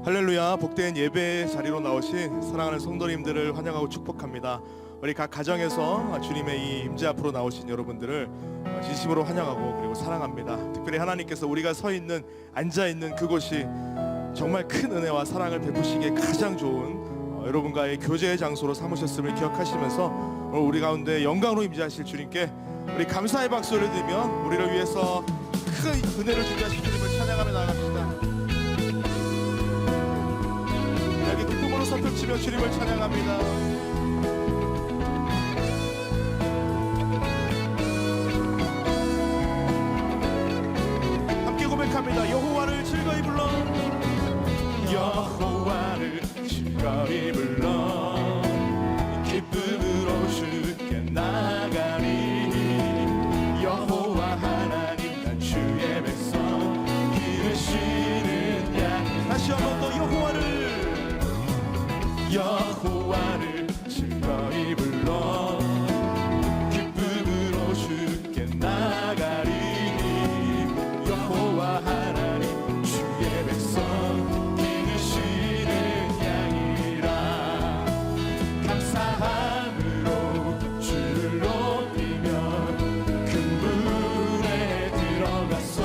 할렐루야. 복된 예배 자리로 나오신 사랑하는 성도님들을 환영하고 축복합니다. 우리 각 가정에서 주님의 이 임재 앞으로 나오신 여러분들을 진심으로 환영하고 그리고 사랑합니다. 특별히 하나님께서 우리가 서 있는 앉아 있는 그곳이 정말 큰 은혜와 사랑을 베푸시기에 가장 좋은 여러분과의 교제의 장소로 삼으셨음을 기억하시면서 오늘 우리 가운데 영광으로 임재하실 주님께 우리 감사의 박수를 드리며 우리를 위해서 큰 은혜를 준비하신 주님을 찬양하며 나아갑시다. 기쁨으로 서툴치며 주님을 찬양합니다. 함께 고백합니다. 여호와를 즐거이 불러, 여호와를 즐거이 불러, 기쁨으로 주께 나가리. 여호와 하나님 난 주의 백성 기르시는 양. 다시 한번 더 여호와를 즐거이 불러, 기쁨으로 주께 나가리. 여호와 하나님 주의 백성 기르시는 양이라. 감사함으로 주를 높이며 큰 문에 들어가서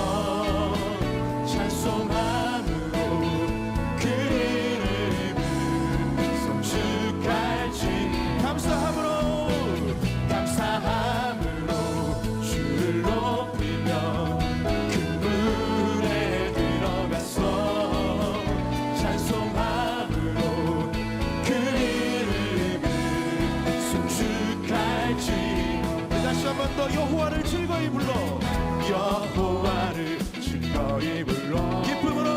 찬송함으로 그 감사함으로 주를 높이며 큰 문에 들어가서 찬송함으로 그 이름을 송축할지. 다시 한 번 더 여호와를 즐거이 불러, 여호와를 즐거이 불러, 기쁨으로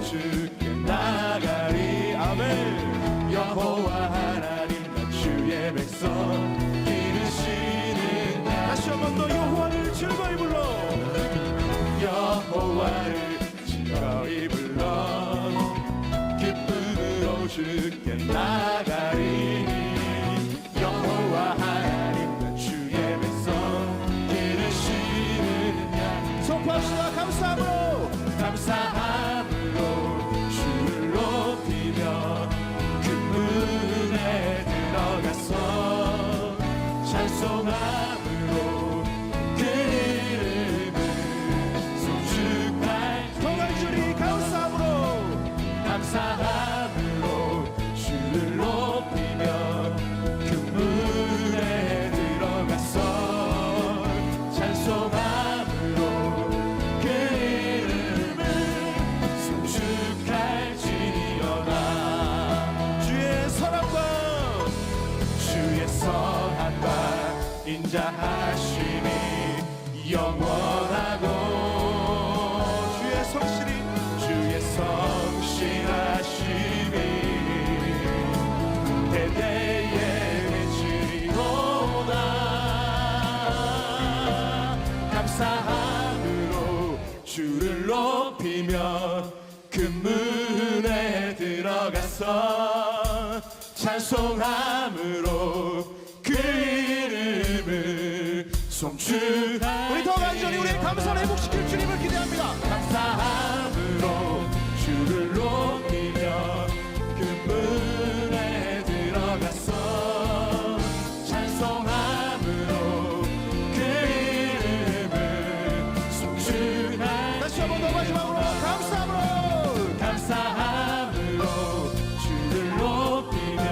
주께 나가리. 아멘. 여호와 하나님 난 주의 백성 기르시는 양. 다시 한 번 더 여호와를 즐거이 불러, 여호와를 즐거이 불러, 기쁨으로 주께 나가리. 여호와 하나님 난 주의 백성 기르시는 양. 선포합시다. 감사함으로 주를 높이며 문에 들어가서 찬송함으로 그 이름을 송축할. 더 간절히 감사함으로 주를 높이며 그 문에 들어가서 찬송함으로 그 이름을 송축할지어다. 선함과 인자하심이 영원하고, 주의 성실하심이 대대에 미치리로다. 감사함으로 주를 높이며 그 문에 들어가서 찬송함으로 그 이름을 송축할. 우리 더 간절히 우리의 감사를 회복시킬 주님을 기대합니다. 감사함으로 주를 높이며 그 문에 들어가서 찬송함으로 그 이름을 송축할. 다시 한번 더 마지막으로 감사함으로 주를 높이며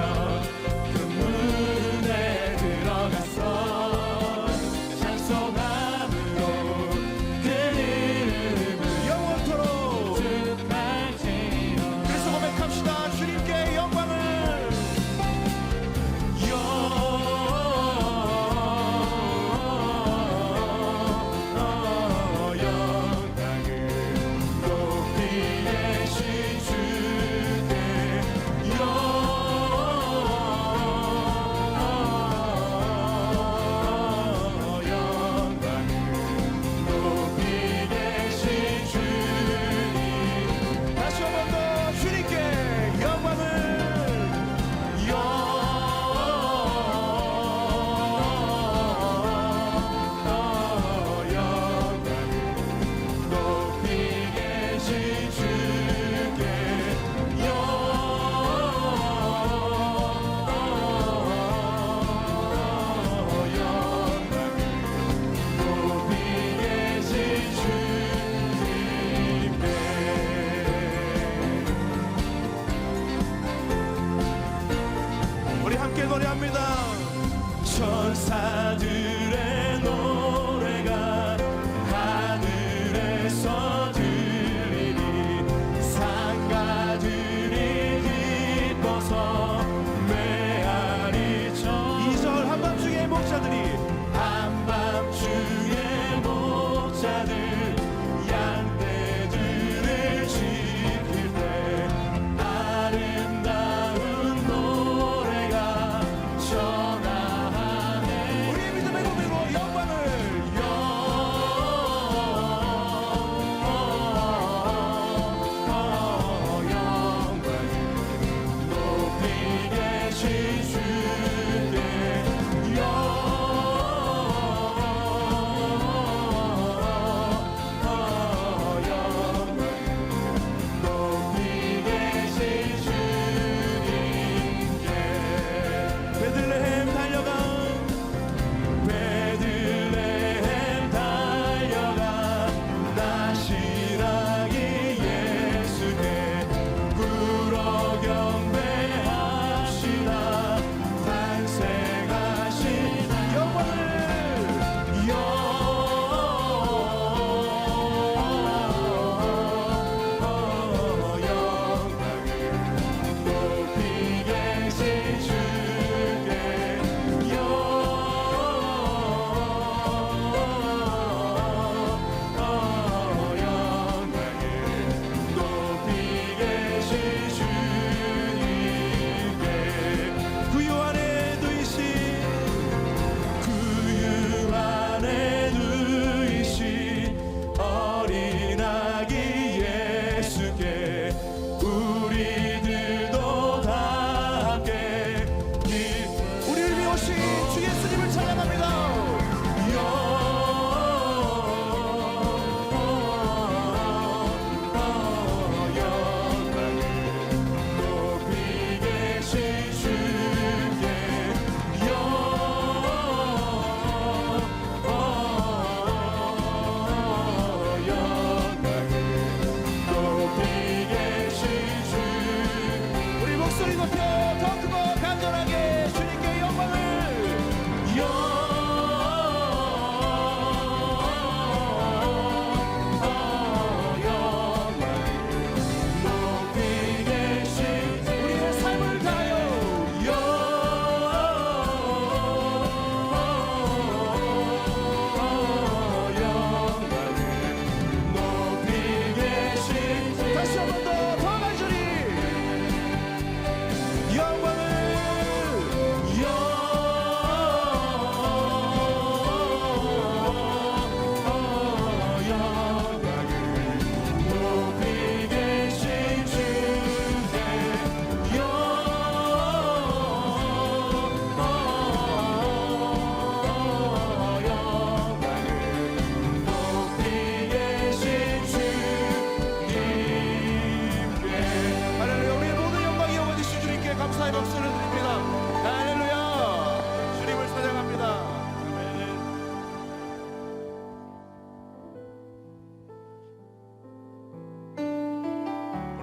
영광을 높이 계신 주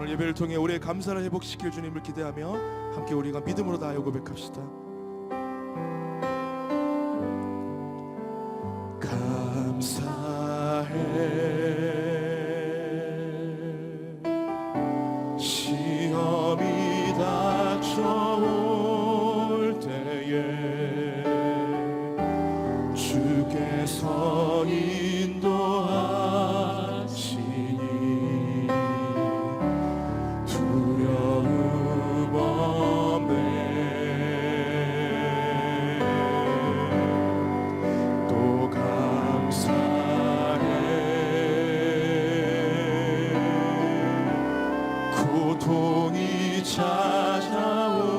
오늘 예배를 통해 우리의 감사를 회복시킬 주님을 기대하며 함께 우리가 믿음으로 다하여 고백합시다. 감사해 시험이 닥쳐올 때에 주께서 인도하시니 두려움 없네. 또 감사해 고통이 찾아올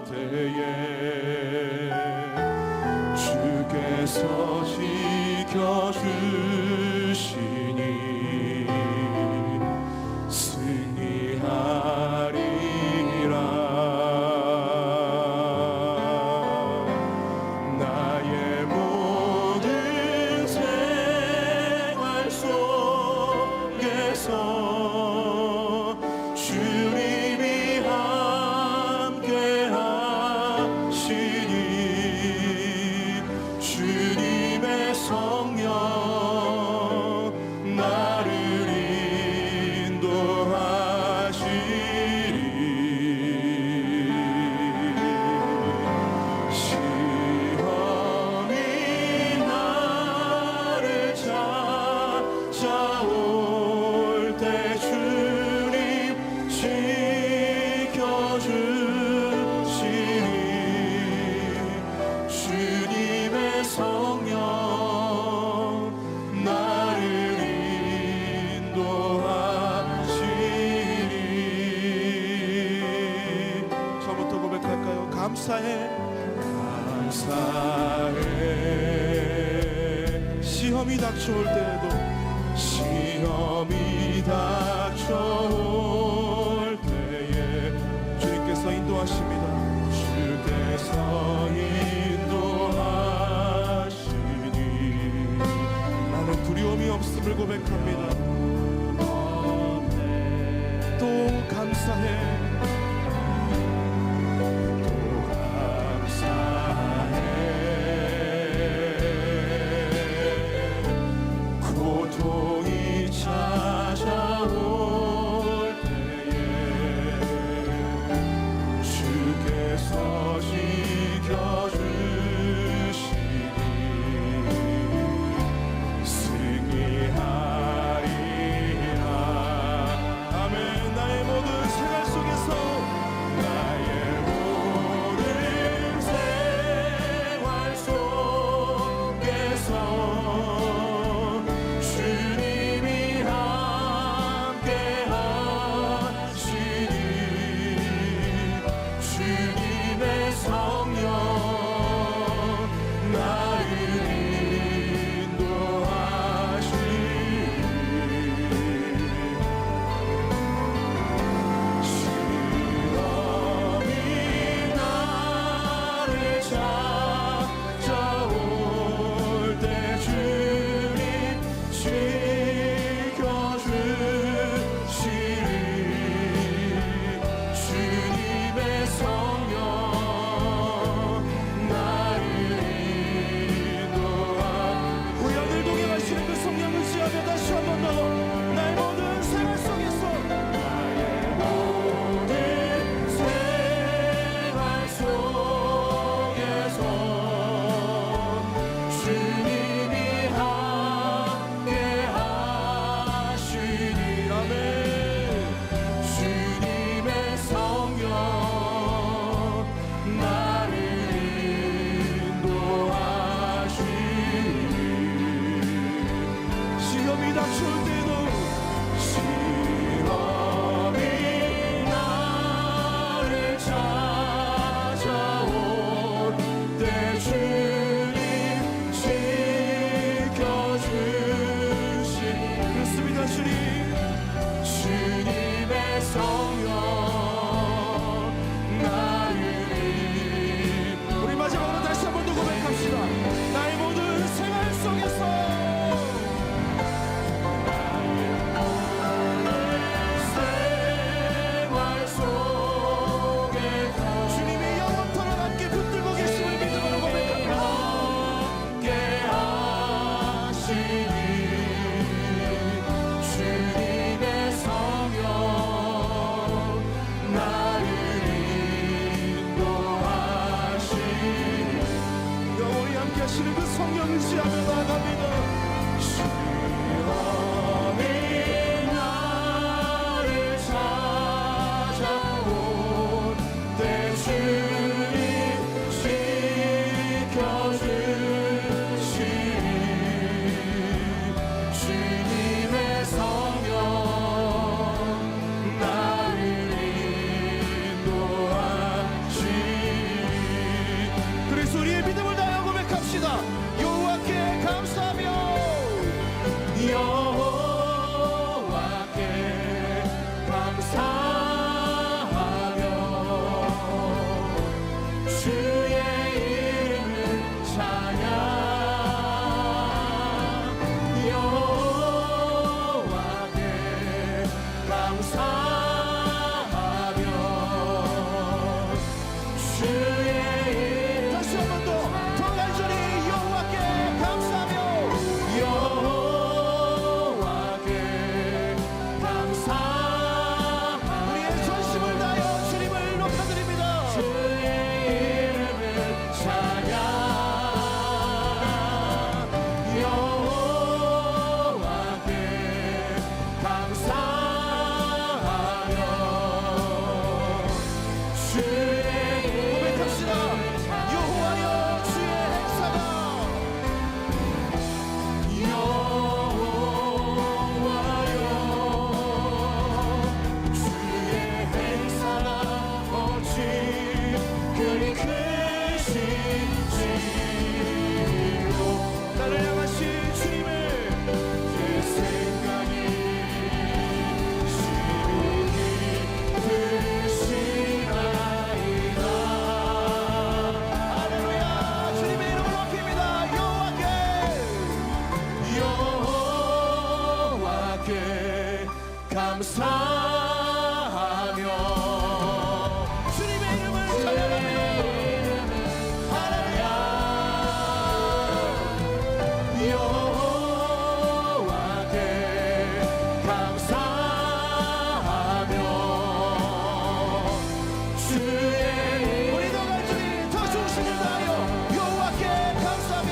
때에 주께서 지켜주시니 승리하리라. 나의 모든 생활 속에서 주님이 함께 하시니 주님의 성령 나를 인도하시리. 시험이 나를 찾아올 때 주님 지켜주시니 주님의 성령 나를 인도하시니. 처음부터 고백할까요? 감사해 감사해 시험이 닥쳐올 때에도 시험이 닥쳐올 때에 주님께서 인도하십니다. 주께서 인도하시니 나는 두려움이 없음을 고백합니다. 또 감사해 또 감사해 고통이 찾아올 때에 주께서 지켜주시니 승리하리라. 아멘. 나의 모든 생활 속에서 나의 모든 생활 속에서 주님이 함께 하시니 주님의 성령 나를 인도하시니 시험이 나를 찾아올 때 주님 지켜주시니 주님의 성령 나를 인도하. 우리 오늘 동행하시는 그 성령을 지하며 다시 한 번 더 나의 모든 생활 속에서 나의 모든 생활 속에서 주님이 함께 하시니 아멘. 주님의 성령 나를 인도하시니 시험이 닥쳐올 때에도 시험이 나를 찾아올 때 주님 지켜주시니 그렇습니다. 주님 주님의 성령 나를 우리 마지막으로 다시 한 번 더 고백합시다. 나의 모든 생활 속에서 나의 모든 감사하며 주님의 이름을 찬양하며 할렐루야 여호와께 감사하며 주의 우리 더 간절히 더 중심을 다하여 여호와께 감사하며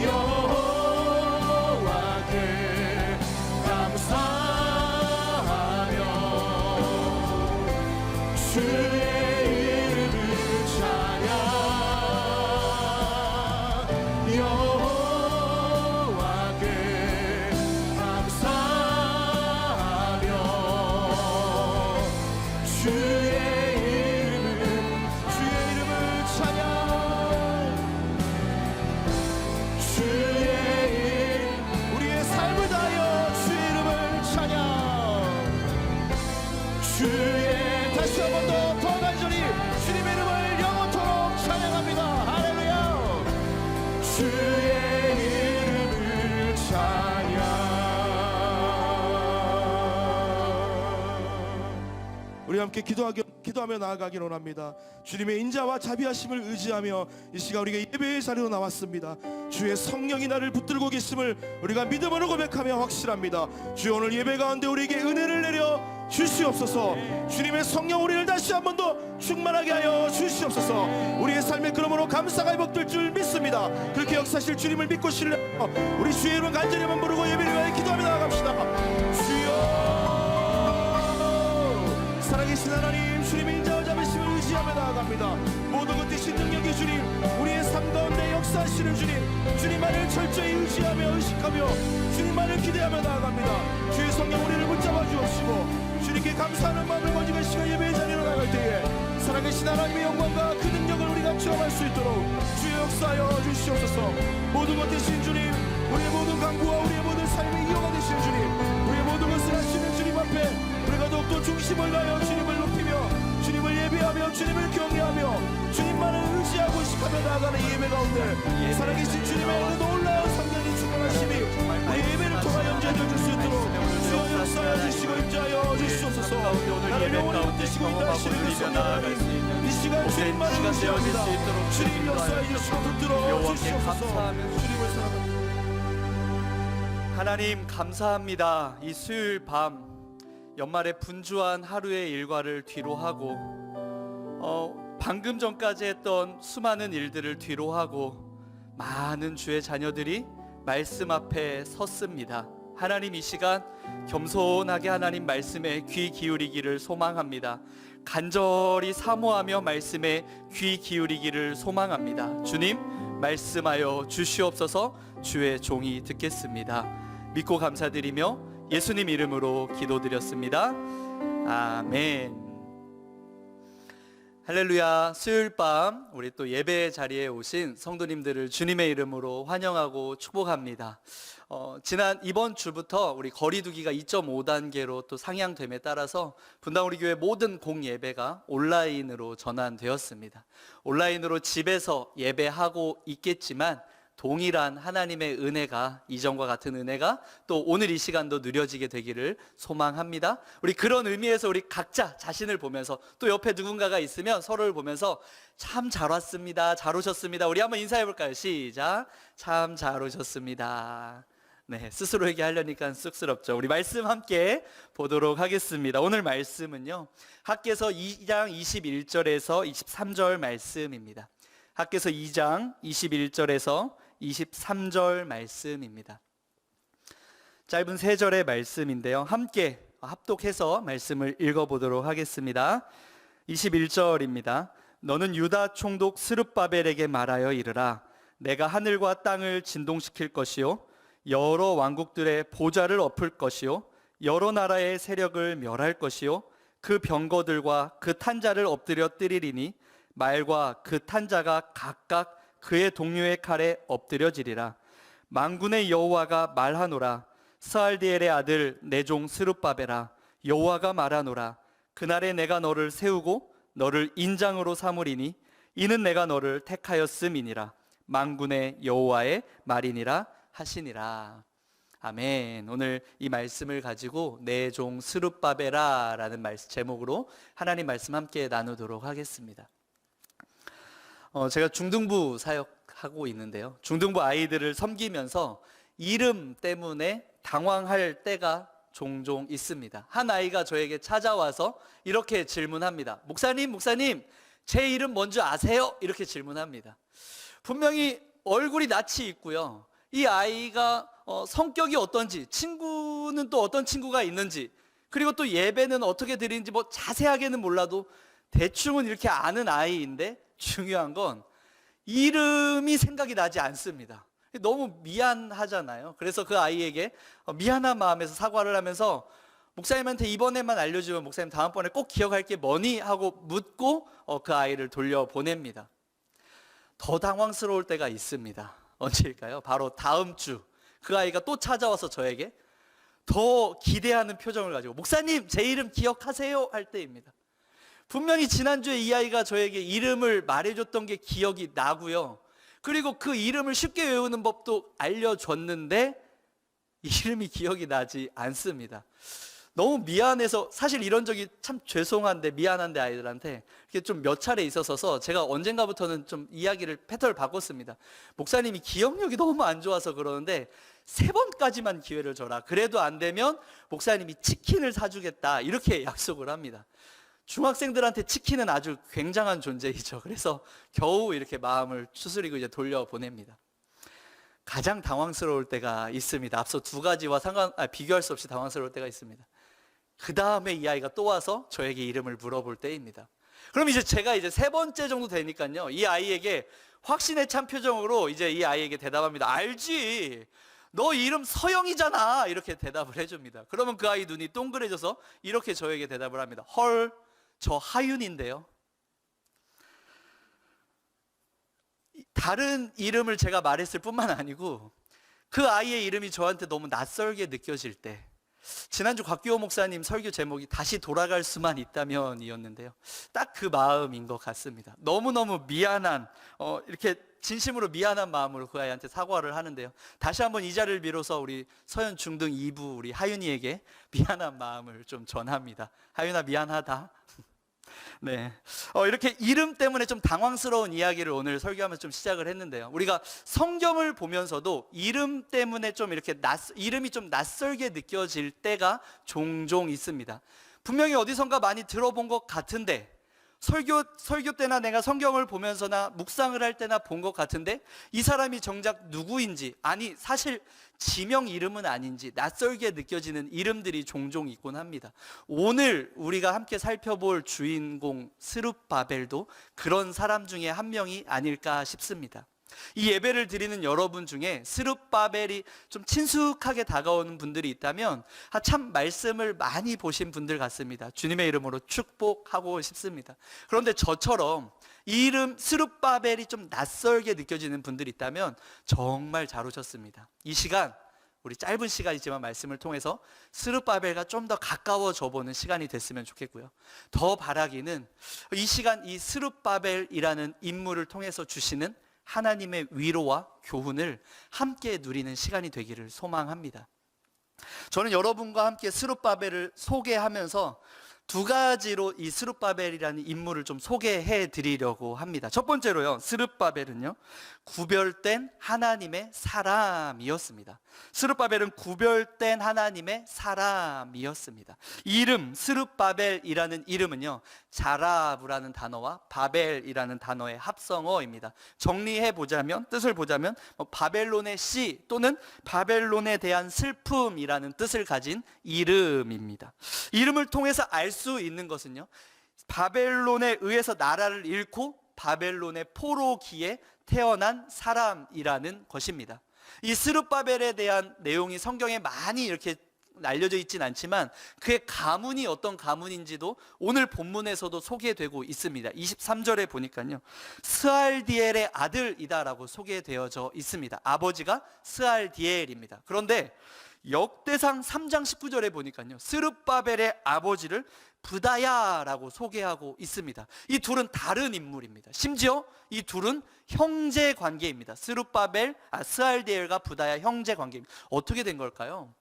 여호와께 감사하며 주의 이름을 찬양 여호와께 감사하며 주의 이름을 찬양 주의 우리의 삶을 다하여 주의 이름을 찬양 주의 다시 한 번 더 간절히 주님의 이름을 영원토록 찬양합니다. 할렐루야 주의 이름을 찬양 우리 함께 기도하며 나아가길 원합니다. 주님의 인자와 자비하심을 의지하며 이 시간 우리가 예배의 자리로 나왔습니다. 주의 성령이 나를 붙들고 계심을 우리가 믿음으로 고백하며 확실합니다. 주여 오늘 예배 가운데 우리에게 은혜를 내려 주시옵소서. 주님의 성령 우리를 다시 한 번 더 충만하게 하여 주시옵소서. 우리의 삶에 그러므로 감사가 회복될 줄 믿습니다. 그렇게 역사실 주님을 믿고 신뢰하며 우리 주의 이름 간절히 한번 부르고 예배를 위하여 기도하며 나아갑시다. 주여 살아계신 하나님 주님의 인자와 자비심을 의지하며 나아갑니다. 모든 것 대신 능력의 주님 우리의 삶 가운데 역사하시는 주님만을 철저히 의지하며 의식하며 주님만을 기대하며 나아갑니다. 주의 성령 우리를 붙잡아 주옵시고 주님께 감사하는 마음을 가지고 시간 예배의 자리로 나갈 때에 살아계신 하나님의 영광과 그 능력을 우리가 체험할 수 있도록 주의 역사하여 주시옵소서. 모든 것 대신 주님 우리의 모든 강구와 우리의 모든 삶의 이유가 되신 주님 우리의 모든 것을 하시는 주님 앞에 우리가 더욱더 중심을 다하여 주님을 높이며 주님을 예배하며 주님을 경외하며 주님만을 의지하고 의식하며 나아가는 이 예배 가운데 살아계신 주님의 그 놀라운 성령이 충만하심이 우리 예배를 통하여 연주해 줄 수 있도록 주여 역사하여 주시고 임재하여 주시옵소서. 나를 영원히 붙드시고 인도하시는 그 성령 하나님 이 시간 주님만을 의지합니다. 주님 역사해 주시고 붙들어 주시옵소서. 주님을 사랑합니다. 하나님 감사합니다. 이 수요일 밤 연말의 분주한 하루의 일과를 뒤로 하고 방금 전까지 했던 수많은 일들을 뒤로 하고 많은 주의 자녀들이 말씀 앞에 섰습니다. 하나님 이 시간 겸손하게 하나님 말씀에 귀 기울이기를 소망합니다. 간절히 사모하며 말씀에 귀 기울이기를 소망합니다. 주님 말씀하여 주시옵소서. 주의 종이 듣겠습니다. 믿고 감사드리며 예수님 이름으로 기도드렸습니다. 아멘. 할렐루야. 수요일 밤 우리 또 예배 자리에 오신 성도님들을 주님의 이름으로 환영하고 축복합니다. 이번 주부터 우리 거리두기가 2.5단계로 또 상향됨에 따라서 분당 우리 교회 모든 공예배가 온라인으로 전환되었습니다. 온라인으로 집에서 예배하고 있겠지만 동일한 하나님의 은혜가 이전과 같은 은혜가 또 오늘 이 시간도 누려지게 되기를 소망합니다. 우리 그런 의미에서 우리 각자 자신을 보면서 또 옆에 누군가가 있으면 서로를 보면서 참 잘 왔습니다. 잘 오셨습니다. 우리 한번 인사해 볼까요? 시작. 참 잘 오셨습니다. 네, 스스로에게 하려니까 쑥스럽죠. 우리 말씀 함께 보도록 하겠습니다. 오늘 말씀은요 학개서 2장 21절에서 23절 말씀입니다. 학개서 2장 21절에서 23절 말씀입니다. 짧은 3절의 말씀인데요 함께 합독해서 말씀을 읽어보도록 하겠습니다. 21절입니다. 너는 유다 총독 스룹바벨에게 말하여 이르라. 내가 하늘과 땅을 진동시킬 것이요 여러 왕국들의 보좌를 엎을 것이요 여러 나라의 세력을 멸할 것이요 그 병거들과 그 탄자를 엎드려 뜨리리니 말과 그 탄자가 각각 그의 동료의 칼에 엎드려지리라. 만군의 여호와가 말하노라. 스알디엘의 아들 내 종 스룹바벨아 여호와가 말하노라. 그날에 내가 너를 세우고 너를 인장으로 삼으리니 이는 내가 너를 택하였음이니라. 만군의 여호와의 말이니라 하시니라. 아멘. 오늘 이 말씀을 가지고 내 종 스룹바벨아라는 제목으로 하나님 말씀 함께 나누도록 하겠습니다. 제가 중등부 사역하고 있는데요. 중등부 아이들을 섬기면서 이름 때문에 당황할 때가 종종 있습니다. 한 아이가 저에게 찾아와서 이렇게 질문합니다. 목사님, 제 이름 뭔지 아세요? 이렇게 질문합니다. 분명히 얼굴이 낯이 있고요. 이 아이가 성격이 어떤지, 친구는 또 어떤 친구가 있는지, 그리고 또 예배는 어떻게 드리는지 뭐 자세하게는 몰라도 대충은 이렇게 아는 아이인데, 중요한 건 이름이 생각이 나지 않습니다. 너무 미안하잖아요. 그래서 그 아이에게 미안한 마음에서 사과를 하면서 목사님한테 이번에만 알려주면 목사님 다음번에 꼭 기억할 게 뭐니? 하고 묻고 그 아이를 돌려보냅니다. 더 당황스러울 때가 있습니다. 언제일까요? 바로 다음 주 그 아이가 또 찾아와서 저에게 더 기대하는 표정을 가지고 목사님 제 이름 기억하세요? 할 때입니다. 분명히 지난주에 이 아이가 저에게 이름을 말해줬던 게 기억이 나고요. 그리고 그 이름을 쉽게 외우는 법도 알려줬는데 이름이 기억이 나지 않습니다. 너무 미안해서, 사실 이런 적이 참 죄송한데 미안한데 아이들한테 이게 좀 몇 차례 있었어서 제가 언젠가부터는 좀 이야기를 패턴을 바꿨습니다. 목사님이 기억력이 너무 안 좋아서 그러는데 3번까지만 기회를 줘라. 그래도 안 되면 목사님이 치킨을 사주겠다. 이렇게 약속을 합니다. 중학생들한테 치킨은 아주 굉장한 존재이죠. 그래서 겨우 이렇게 마음을 추스리고 이제 돌려보냅니다. 가장 당황스러울 때가 있습니다. 앞서 두 가지와 비교할 수 없이 당황스러울 때가 있습니다. 그 다음에 이 아이가 또 와서 저에게 이름을 물어볼 때입니다. 그럼 제가 3번째 정도 되니까요, 이 아이에게 확신에 찬 표정으로 이 아이에게 대답합니다. 알지, 너 이름 서영이잖아. 이렇게 대답을 해줍니다. 그러면 그 아이 눈이 동그래져서 이렇게 저에게 대답을 합니다. 헐, 저 하윤인데요. 다른 이름을 제가 말했을 뿐만 아니고 그 아이의 이름이 저한테 너무 낯설게 느껴질 때, 지난주 곽기호 목사님 설교 제목이 다시 돌아갈 수만 있다면 이었는데요, 딱 그 마음인 것 같습니다. 너무너무 미안한, 이렇게 진심으로 미안한 마음으로 그 아이한테 사과를 하는데요, 다시 한번 이 자리를 빌어서 우리 서현 중등 2부 우리 하윤이에게 미안한 마음을 좀 전합니다. 하윤아, 미안하다. 네, 이렇게 이름 때문에 좀 당황스러운 이야기를 오늘 설교하면서 좀 시작을 했는데요, 우리가 성경을 보면서도 이름 때문에 좀 이렇게 이름이 좀 낯설게 느껴질 때가 종종 있습니다. 분명히 어디선가 많이 들어본 것 같은데, 설교 때나 내가 성경을 보면서나 묵상을 할 때나 본 것 같은데 이 사람이 정작 누구인지, 아니 사실 지명 이름은 아닌지 낯설게 느껴지는 이름들이 종종 있곤 합니다. 오늘 우리가 함께 살펴볼 주인공 스룹바벨도 그런 사람 중에 한 명이 아닐까 싶습니다. 이 예배를 드리는 여러분 중에 스룹바벨이 좀 친숙하게 다가오는 분들이 있다면 참 말씀을 많이 보신 분들 같습니다. 주님의 이름으로 축복하고 싶습니다. 그런데 저처럼 이 이름 스룹바벨이 좀 낯설게 느껴지는 분들이 있다면 정말 잘 오셨습니다. 이 시간, 우리 짧은 시간이지만 말씀을 통해서 스룹바벨과 좀 더 가까워져 보는 시간이 됐으면 좋겠고요, 더 바라기는 이 시간 이 스룹바벨이라는 인물을 통해서 주시는 하나님의 위로와 교훈을 함께 누리는 시간이 되기를 소망합니다. 저는 여러분과 함께 스룹바벨을 소개하면서 두 가지로 이 스룹바벨이라는 인물을 좀 소개해 드리려고 합니다. 첫 번째로요, 스룹바벨은요, 구별된 하나님의 사람이었습니다. 스룹바벨은 구별된 하나님의 사람이었습니다. 이름 스룹바벨이라는 이름은요, 자라브라는 단어와 바벨이라는 단어의 합성어입니다. 정리해 보자면, 뜻을 보자면 바벨론의 씨 또는 바벨론에 대한 슬픔이라는 뜻을 가진 이름입니다. 이름을 통해서 알 수 있는 것은요, 바벨론에 의해서 나라를 잃고 바벨론의 포로기에 태어난 사람이라는 것입니다. 이 스룹바벨에 대한 내용이 성경에 많이 이렇게 알려져 있진 않지만 그의 가문이 어떤 가문인지도 오늘 본문에서도 소개되고 있습니다. 23절에 보니까요, 스알디엘의 아들이다라고 소개되어져 있습니다. 아버지가 스알디엘입니다. 그런데 역대상 3장 19절에 보니까요, 스룹바벨의 아버지를 부다야라고 소개하고 있습니다. 이 둘은 다른 인물입니다. 심지어 이 둘은 형제 관계입니다. 스알디엘과 부다야 형제 관계입니다. 어떻게 된 걸까요?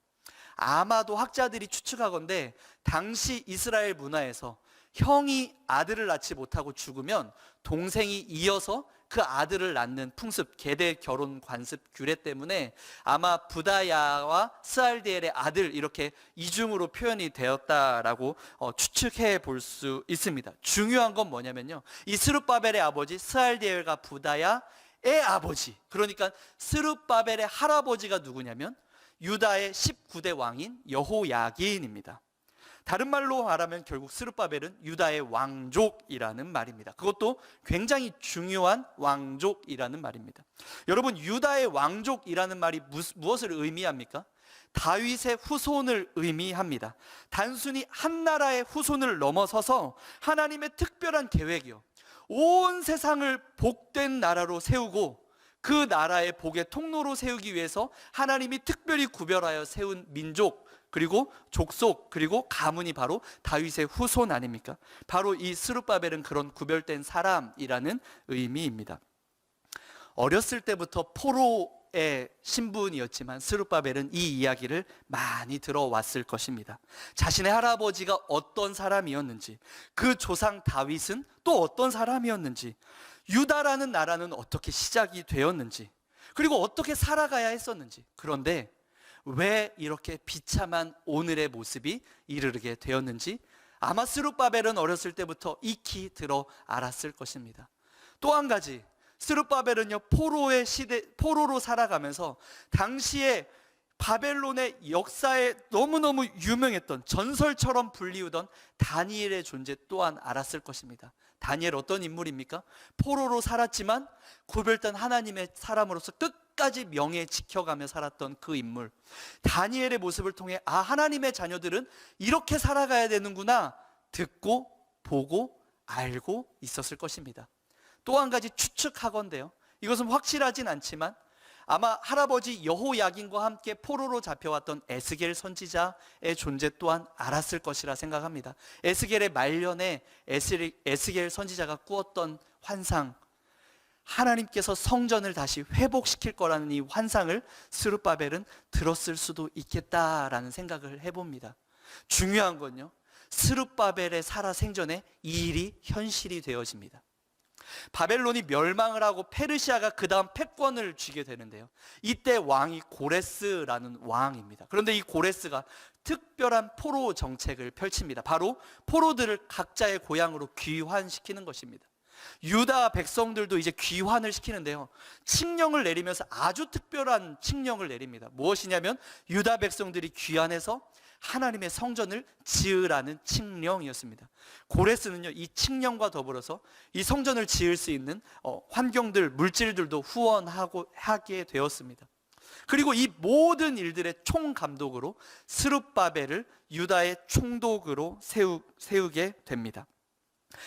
아마도 학자들이 추측하건대 당시 이스라엘 문화에서 형이 아들을 낳지 못하고 죽으면 동생이 이어서 그 아들을 낳는 풍습, 계대 결혼 관습 규례 때문에 아마 부다야와 스알디엘의 아들 이렇게 이중으로 표현이 되었다라고 추측해 볼 수 있습니다. 중요한 건 뭐냐면요, 이 스룹바벨의 아버지 스알디엘과 부다야의 아버지, 그러니까 스룹바벨의 할아버지가 누구냐면 유다의 19대 왕인 여호야긴입니다. 다른 말로 말하면 결국 스룹바벨은 유다의 왕족이라는 말입니다. 그것도 굉장히 중요한 왕족이라는 말입니다. 여러분, 유다의 왕족이라는 말이 무엇을 의미합니까? 다윗의 후손을 의미합니다. 단순히 한 나라의 후손을 넘어서서 하나님의 특별한 계획이요, 온 세상을 복된 나라로 세우고 그 나라의 복의 통로로 세우기 위해서 하나님이 특별히 구별하여 세운 민족, 그리고 족속, 그리고 가문이 바로 다윗의 후손 아닙니까? 바로 이 스룹바벨은 그런 구별된 사람이라는 의미입니다. 어렸을 때부터 포로의 신분이었지만 스룹바벨은 이 이야기를 많이 들어왔을 것입니다. 자신의 할아버지가 어떤 사람이었는지, 그 조상 다윗은 또 어떤 사람이었는지, 유다라는 나라는 어떻게 시작이 되었는지, 그리고 어떻게 살아가야 했었는지, 그런데 왜 이렇게 비참한 오늘의 모습이 이르게 되었는지 아마 스룹바벨은 어렸을 때부터 익히 들어 알았을 것입니다. 또 한 가지, 스룹바벨은요, 포로로 살아가면서 당시에 바벨론의 역사에 너무너무 유명했던 전설처럼 불리우던 다니엘의 존재 또한 알았을 것입니다. 다니엘 어떤 인물입니까? 포로로 살았지만 구별된 하나님의 사람으로서 끝까지 명예 지켜가며 살았던 그 인물. 다니엘의 모습을 통해 하나님의 자녀들은 이렇게 살아가야 되는구나 듣고 보고 알고 있었을 것입니다. 또 한 가지 추측하건대요, 이것은 확실하진 않지만 아마 할아버지 여호야긴과 함께 포로로 잡혀왔던 에스겔 선지자의 존재 또한 알았을 것이라 생각합니다. 에스겔의 말년에 에스겔 선지자가 꾸었던 환상, 하나님께서 성전을 다시 회복시킬 거라는 이 환상을 스룹바벨은 들었을 수도 있겠다라는 생각을 해봅니다. 중요한 건요, 스룹바벨의 살아생전에 이 일이 현실이 되어집니다. 바벨론이 멸망을 하고 페르시아가 그 다음 패권을 쥐게 되는데요, 이때 왕이 고레스라는 왕입니다. 그런데 이 고레스가 특별한 포로 정책을 펼칩니다. 바로 포로들을 각자의 고향으로 귀환시키는 것입니다. 유다 백성들도 이제 귀환을 시키는데요, 칙령을 내리면서 아주 특별한 칙령을 내립니다. 무엇이냐면 유다 백성들이 귀환해서 하나님의 성전을 지으라는 칙령이었습니다. 고레스는요, 이 칙령과 더불어서 이 성전을 지을 수 있는 환경들, 물질들도 후원하게 되었습니다. 그리고 이 모든 일들의 총감독으로 스룹바벨을 유다의 총독으로 세우게 됩니다.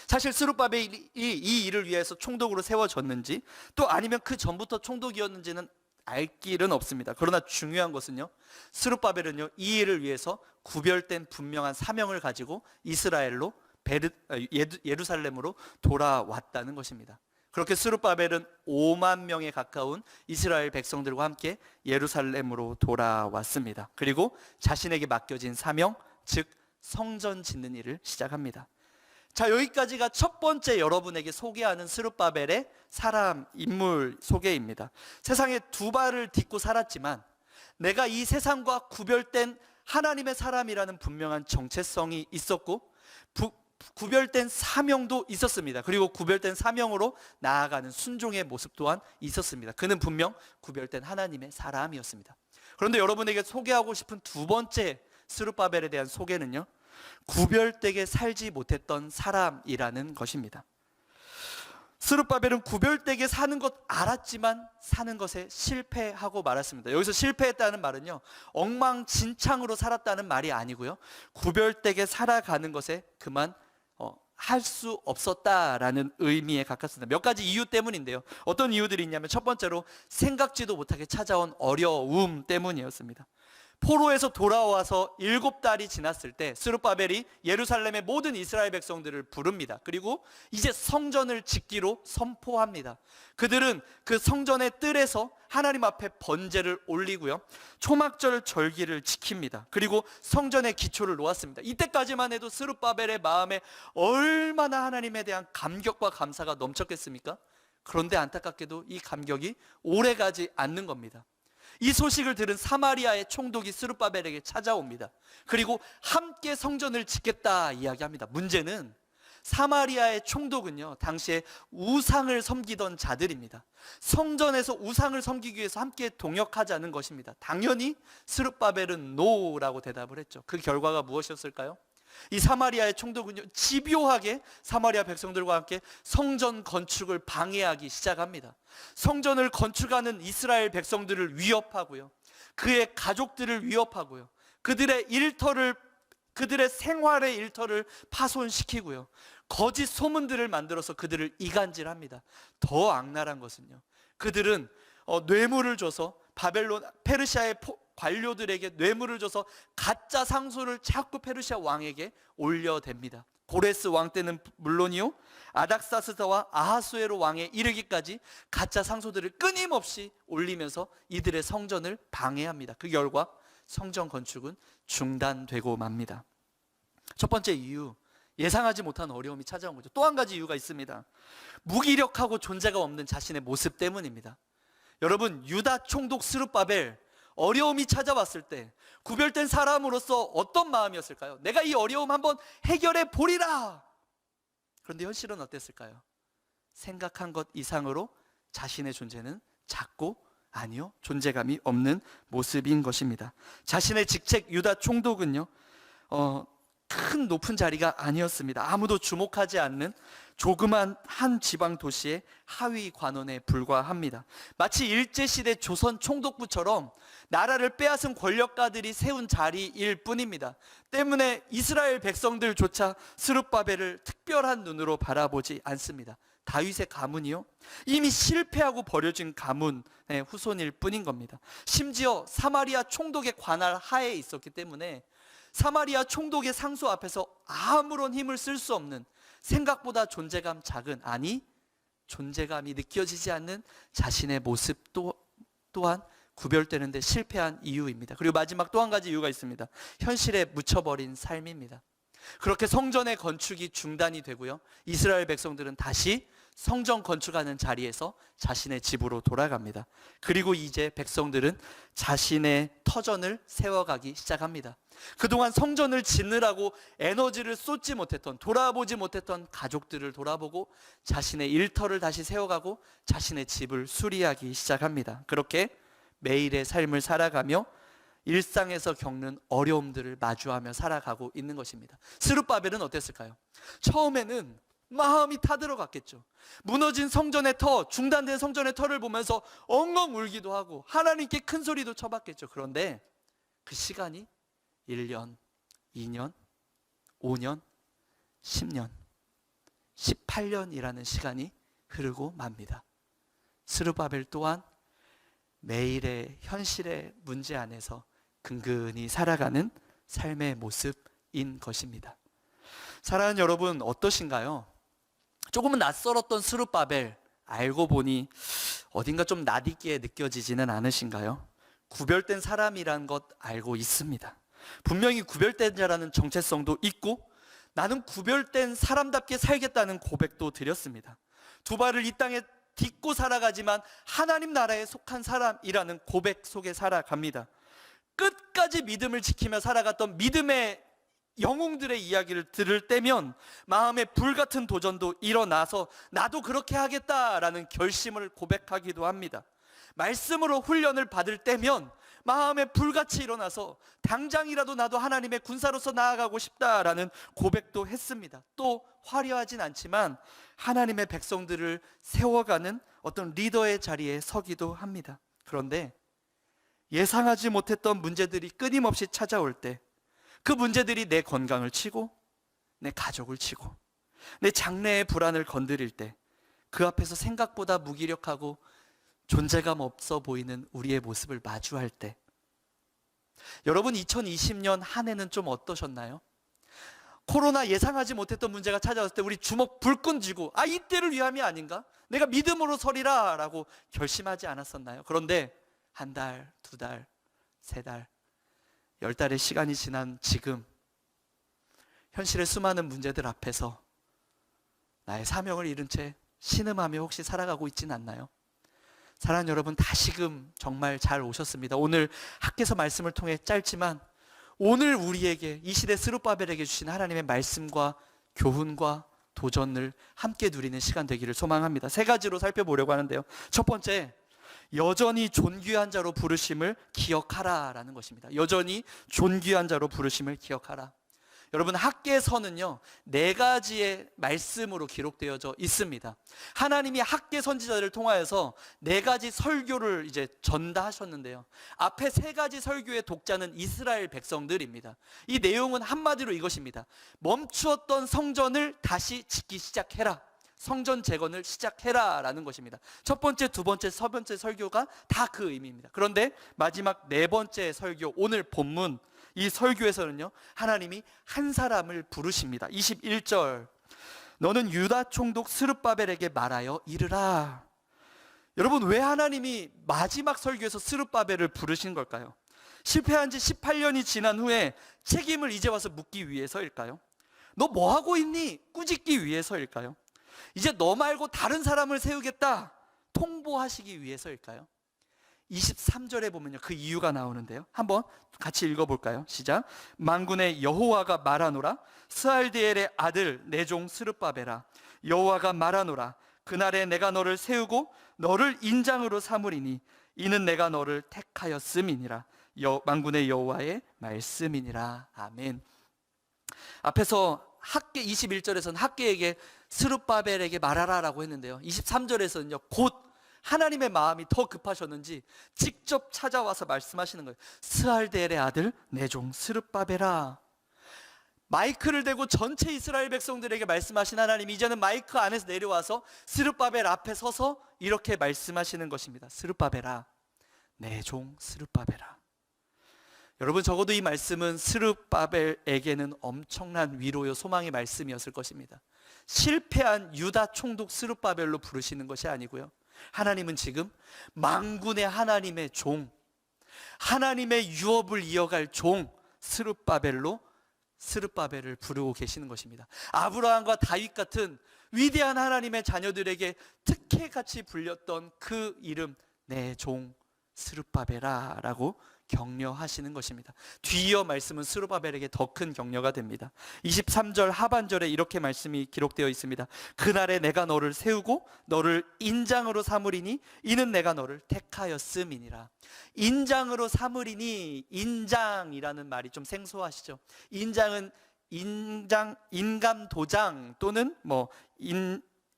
사실 스룹바벨이 이 일을 위해서 총독으로 세워졌는지 또 아니면 그 전부터 총독이었는지는 알 길은 없습니다. 그러나 중요한 것은요, 스룹바벨은요, 이 일을 위해서 구별된 분명한 사명을 가지고 이스라엘로 예루살렘으로 돌아왔다는 것입니다. 그렇게 스룹바벨은 5만 명에 가까운 이스라엘 백성들과 함께 예루살렘으로 돌아왔습니다. 그리고 자신에게 맡겨진 사명, 즉 성전 짓는 일을 시작합니다. 자, 여기까지가 첫 번째 여러분에게 소개하는 스룹바벨의 사람, 인물 소개입니다. 세상에 두 발을 딛고 살았지만 내가 이 세상과 구별된 하나님의 사람이라는 분명한 정체성이 있었고 구별된 사명도 있었습니다. 그리고 구별된 사명으로 나아가는 순종의 모습 또한 있었습니다. 그는 분명 구별된 하나님의 사람이었습니다. 그런데 여러분에게 소개하고 싶은 두 번째 스룹바벨에 대한 소개는요, 구별되게 살지 못했던 사람이라는 것입니다. 스룹바벨은 구별되게 사는 것 알았지만 사는 것에 실패하고 말았습니다. 여기서 실패했다는 말은요, 엉망진창으로 살았다는 말이 아니고요, 구별되게 살아가는 것에 그만 할 수 없었다라는 의미에 가깝습니다. 몇 가지 이유 때문인데요, 어떤 이유들이 있냐면 첫 번째로 생각지도 못하게 찾아온 어려움 때문이었습니다. 포로에서 돌아와서 7달이 지났을 때 스룹바벨이 예루살렘의 모든 이스라엘 백성들을 부릅니다. 그리고 이제 성전을 짓기로 선포합니다. 그들은 그 성전의 뜰에서 하나님 앞에 번제를 올리고요, 초막절 절기를 지킵니다. 그리고 성전의 기초를 놓았습니다. 이때까지만 해도 스룹바벨의 마음에 얼마나 하나님에 대한 감격과 감사가 넘쳤겠습니까? 그런데 안타깝게도 이 감격이 오래가지 않는 겁니다. 이 소식을 들은 사마리아의 총독이 스룹바벨에게 찾아옵니다. 그리고 함께 성전을 짓겠다 이야기합니다. 문제는 사마리아의 총독은요, 당시에 우상을 섬기던 자들입니다. 성전에서 우상을 섬기기 위해서 함께 동역하자는 것입니다. 당연히 스룹바벨은 노라고 대답을 했죠. 그 결과가 무엇이었을까요? 이 사마리아의 총독은요, 집요하게 사마리아 백성들과 함께 성전 건축을 방해하기 시작합니다. 성전을 건축하는 이스라엘 백성들을 위협하고요, 그의 가족들을 위협하고요, 그들의 생활의 일터를 파손시키고요, 거짓 소문들을 만들어서 그들을 이간질합니다. 더 악랄한 것은요, 그들은 뇌물을 줘서 페르시아의 관료들에게 뇌물을 줘서 가짜 상소를 자꾸 페르시아 왕에게 올려댑니다. 고레스 왕 때는 물론이요, 아닥사스다와 아하수에로 왕에 이르기까지 가짜 상소들을 끊임없이 올리면서 이들의 성전을 방해합니다. 그 결과 성전 건축은 중단되고 맙니다. 첫 번째 이유, 예상하지 못한 어려움이 찾아온 거죠. 또 한 가지 이유가 있습니다. 무기력하고 존재가 없는 자신의 모습 때문입니다. 여러분, 유다 총독 스룹바벨, 어려움이 찾아왔을 때 구별된 사람으로서 어떤 마음이었을까요? 내가 이 어려움 한번 해결해 보리라. 그런데 현실은 어땠을까요? 생각한 것 이상으로 자신의 존재는 작고, 아니요, 존재감이 없는 모습인 것입니다. 자신의 직책 유다 총독은요, 큰 높은 자리가 아니었습니다. 아무도 주목하지 않는 조그만 한 지방 도시의 하위 관원에 불과합니다. 마치 일제시대 조선 총독부처럼 나라를 빼앗은 권력가들이 세운 자리일 뿐입니다. 때문에 이스라엘 백성들조차 스룹바벨을 특별한 눈으로 바라보지 않습니다. 다윗의 가문이요, 이미 실패하고 버려진 가문의 후손일 뿐인 겁니다. 심지어 사마리아 총독의 관할 하에 있었기 때문에 사마리아 총독의 상소 앞에서 아무런 힘을 쓸 수 없는, 생각보다 존재감 작은, 아니 존재감이 느껴지지 않는 자신의 모습 또한 구별되는데 실패한 이유입니다. 그리고 마지막 또 한 가지 이유가 있습니다. 현실에 묻혀버린 삶입니다. 그렇게 성전의 건축이 중단이 되고요, 이스라엘 백성들은 다시 성전 건축하는 자리에서 자신의 집으로 돌아갑니다. 그리고 이제 백성들은 자신의 터전을 세워가기 시작합니다. 그동안 성전을 짓느라고 에너지를 쏟지 못했던, 돌아보지 못했던 가족들을 돌아보고 자신의 일터를 다시 세워가고 자신의 집을 수리하기 시작합니다. 그렇게 매일의 삶을 살아가며 일상에서 겪는 어려움들을 마주하며 살아가고 있는 것입니다. 스룹바벨은 어땠을까요? 처음에는 마음이 타들어갔겠죠. 무너진 성전의 터, 중단된 성전의 터를 보면서 엉엉 울기도 하고 하나님께 큰 소리도 쳐봤겠죠. 그런데 그 시간이 1년, 2년, 5년, 10년, 18년이라는 시간이 흐르고 맙니다. 스룹바벨 또한 매일의 현실의 문제 안에서 근근히 살아가는 삶의 모습인 것입니다. 사랑하는 여러분, 어떠신가요? 조금은 낯설었던 스룹바벨, 알고 보니 어딘가 좀 낯익게 느껴지지는 않으신가요? 구별된 사람이란 것 알고 있습니다. 분명히 구별된 자라는 정체성도 있고 나는 구별된 사람답게 살겠다는 고백도 드렸습니다. 두 발을 이 땅에 딛고 살아가지만 하나님 나라에 속한 사람이라는 고백 속에 살아갑니다. 끝까지 믿음을 지키며 살아갔던 믿음의 영웅들의 이야기를 들을 때면 마음에 불같은 도전도 일어나서 나도 그렇게 하겠다라는 결심을 고백하기도 합니다. 말씀으로 훈련을 받을 때면 마음에 불같이 일어나서 당장이라도 나도 하나님의 군사로서 나아가고 싶다라는 고백도 했습니다. 또 화려하진 않지만 하나님의 백성들을 세워가는 어떤 리더의 자리에 서기도 합니다. 그런데 예상하지 못했던 문제들이 끊임없이 찾아올 때, 그 문제들이 내 건강을 치고 내 가족을 치고 내 장래의 불안을 건드릴 때, 그 앞에서 생각보다 무기력하고 존재감 없어 보이는 우리의 모습을 마주할 때, 여러분 2020년 한 해는 좀 어떠셨나요? 코로나 예상하지 못했던 문제가 찾아왔을 때 우리 주먹 불끈 쥐고 이때를 위함이 아닌가? 내가 믿음으로 서리라 라고 결심하지 않았었나요? 그런데 한 달, 두 달, 세 달, 10달의 시간이 지난 지금 현실의 수많은 문제들 앞에서 나의 사명을 잃은 채 신음하며 혹시 살아가고 있지는 않나요? 사랑하는 여러분, 다시금 정말 잘 오셨습니다. 오늘 학개서 말씀을 통해 짧지만 오늘 우리에게 이 시대 스룹바벨에게 주신 하나님의 말씀과 교훈과 도전을 함께 누리는 시간 되기를 소망합니다. 세 가지로 살펴보려고 하는데요. 첫 번째, 여전히 존귀한 자로 부르심을 기억하라 라는 것입니다. 여전히 존귀한 자로 부르심을 기억하라. 여러분, 학개서는요 4가지의 말씀으로 기록되어져 있습니다. 하나님이 학개 선지자들을 통하여서 4가지 설교를 이제 전달하셨는데요, 앞에 3가지 설교의 독자는 이스라엘 백성들입니다. 이 내용은 한마디로 이것입니다. 멈추었던 성전을 다시 짓기 시작해라, 성전 재건을 시작해라 라는 것입니다. 첫 번째, 두 번째, 세 번째 설교가 다 그 의미입니다. 그런데 마지막 4번째 설교, 오늘 본문 이 설교에서는요 하나님이 한 사람을 부르십니다. 21절, 너는 유다 총독 스룹바벨에게 말하여 이르라. 여러분, 왜 하나님이 마지막 설교에서 스룹바벨을 부르신 걸까요? 실패한 지 18년이 지난 후에 책임을 이제 와서 묻기 위해서일까요? 너 뭐 하고 있니? 꾸짖기 위해서일까요? 이제 너 말고 다른 사람을 세우겠다 통보하시기 위해서일까요? 23절에 보면요 그 이유가 나오는데요, 한번 같이 읽어볼까요? 시작. 만군의 여호와가 말하노라, 스알디엘의 아들 내 종 스룹바벨아, 여호와가 말하노라, 그날에 내가 너를 세우고 너를 인장으로 삼으리니 이는 내가 너를 택하였음이니라. 만군의 여호와의 말씀이니라. 아멘. 앞에서 학개 21절에서는 학개에게 스룹바벨에게 말하라 라고 했는데요, 23절에서는요 곧 하나님의 마음이 더 급하셨는지 직접 찾아와서 말씀하시는 거예요. 스알디엘의 아들 내 종 스룹바벨아. 마이크를 대고 전체 이스라엘 백성들에게 말씀하신 하나님이 이제는 마이크 안에서 내려와서 스룹바벨 앞에 서서 이렇게 말씀하시는 것입니다. 스룹바벨아, 내 종 스룹바벨아. 여러분, 적어도 이 말씀은 스룹바벨에게는 엄청난 위로요 소망의 말씀이었을 것입니다. 실패한 유다 총독 스룹바벨로 부르시는 것이 아니고요, 하나님은 지금 만군의 하나님의 종, 하나님의 유업을 이어갈 종 스룹바벨로 스룹바벨을 부르고 계시는 것입니다. 아브라함과 다윗 같은 위대한 하나님의 자녀들에게 특혜같이 불렸던 그 이름, 내 종 스룹바벨아 라고 격려하시는 것입니다. 뒤이어 말씀은 스룹바벨에게 더 큰 격려가 됩니다. 23절 하반절에 이렇게 말씀이 기록되어 있습니다. 그날에 내가 너를 세우고 너를 인장으로 삼으리니 이는 내가 너를 택하였음이니라. 인장으로 삼으리니, 인장이라는 말이 좀 생소하시죠? 인장은 인감 도장 또는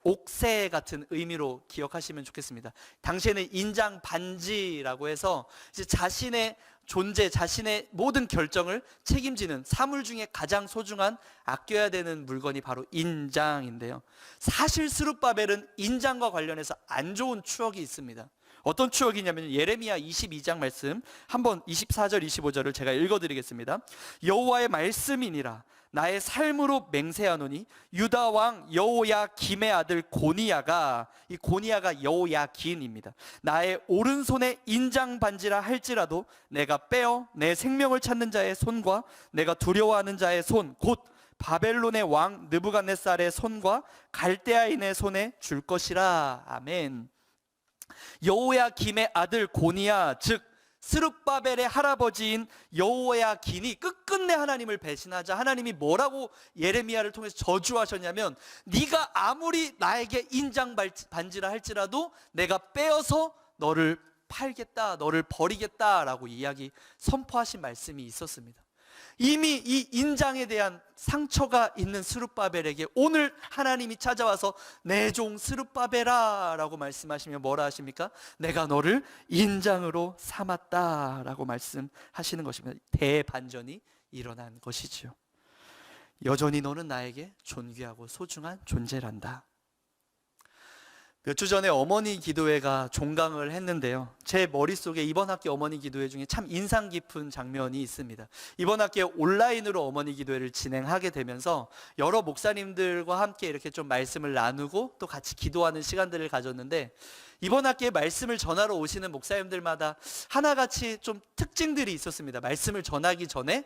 옥새 같은 의미로 기억하시면 좋겠습니다. 당시에는 인장 반지라고 해서 이제 자신의 존재, 자신의 모든 결정을 책임지는 사물 중에 가장 소중한 아껴야 되는 물건이 바로 인장인데요, 사실 스룹바벨은 인장과 관련해서 안 좋은 추억이 있습니다. 어떤 추억이냐면 예레미야 22장 말씀 한번 24절 25절을 제가 읽어드리겠습니다. 여호와의 말씀이니라, 나의 삶으로 맹세하노니 유다 왕 여호야김의 아들 고니야가, 이 고니야가 여호야긴입니다. 나의 오른손에 인장 반지라 할지라도 내가 빼어 내 생명을 찾는 자의 손과 내가 두려워하는 자의 손, 곧 바벨론의 왕 느부갓네살의 손과 갈대아인의 손에 줄 것이라. 아멘. 여호야김의 아들 고니야, 즉 스룹바벨의 할아버지인 여호야긴이 끝끝내 하나님을 배신하자 하나님이 뭐라고 예레미야를 통해서 저주하셨냐면, 네가 아무리 나에게 인장 반지라 할지라도 내가 빼어서 너를 팔겠다, 너를 버리겠다라고 이야기 선포하신 말씀이 있었습니다. 이미 이 인장에 대한 상처가 있는 스룹바벨에게 오늘 하나님이 찾아와서 내 종 스룹바벨아 라고 말씀하시면 뭐라 하십니까? 내가 너를 인장으로 삼았다 라고 말씀하시는 것입니다. 대반전이 일어난 것이죠. 여전히 너는 나에게 존귀하고 소중한 존재란다. 몇 주 전에 어머니 기도회가 종강을 했는데요. 제 머릿속에 이번 학기 어머니 기도회 중에 참 인상 깊은 장면이 있습니다. 이번 학기에 온라인으로 어머니 기도회를 진행하게 되면서 여러 목사님들과 함께 이렇게 좀 말씀을 나누고 또 같이 기도하는 시간들을 가졌는데, 이번 학기에 말씀을 전하러 오시는 목사님들마다 하나같이 좀 특징들이 있었습니다. 말씀을 전하기 전에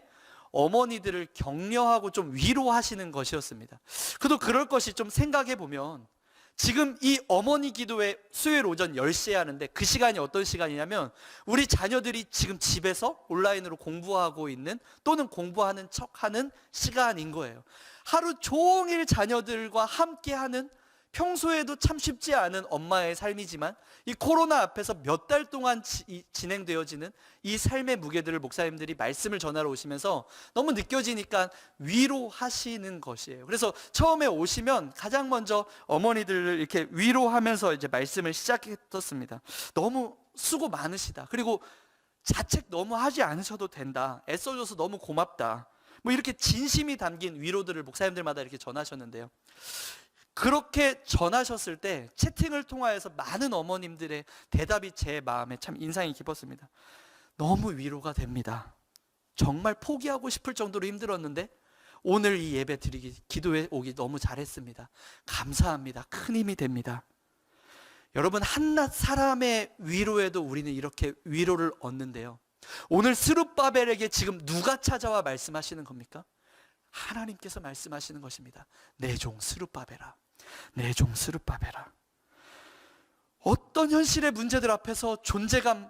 어머니들을 격려하고 좀 위로하시는 것이었습니다. 그래도 그럴 것이 좀 생각해 보면, 지금 이 어머니 기도회 수요일 오전 10시에 하는데 그 시간이 어떤 시간이냐면, 우리 자녀들이 지금 집에서 온라인으로 공부하고 있는 또는 공부하는 척하는 시간인 거예요. 하루 종일 자녀들과 함께하는, 평소에도 참 쉽지 않은 엄마의 삶이지만 이 코로나 앞에서 몇 달 동안 진행되어지는 이 삶의 무게들을 목사님들이 말씀을 전하러 오시면서 너무 느껴지니까 위로하시는 것이에요. 그래서 처음에 오시면 가장 먼저 어머니들을 이렇게 위로하면서 이제 말씀을 시작했었습니다. 너무 수고 많으시다. 그리고 자책 너무 하지 않으셔도 된다. 애써줘서 너무 고맙다. 뭐 이렇게 진심이 담긴 위로들을 목사님들마다 이렇게 전하셨는데요. 그렇게 전하셨을 때 채팅을 통하여서 많은 어머님들의 대답이 제 마음에 참 인상이 깊었습니다. 너무 위로가 됩니다. 정말 포기하고 싶을 정도로 힘들었는데 오늘 이 예배 드리기, 기도에 오기 너무 잘했습니다. 감사합니다. 큰 힘이 됩니다. 여러분, 한낱 사람의 위로에도 우리는 이렇게 위로를 얻는데요. 오늘 스룹바벨에게 지금 누가 찾아와 말씀하시는 겁니까? 하나님께서 말씀하시는 것입니다. 내 종 스룹바벨아, 내 종 스룹바벨아. 어떤 현실의 문제들 앞에서 존재감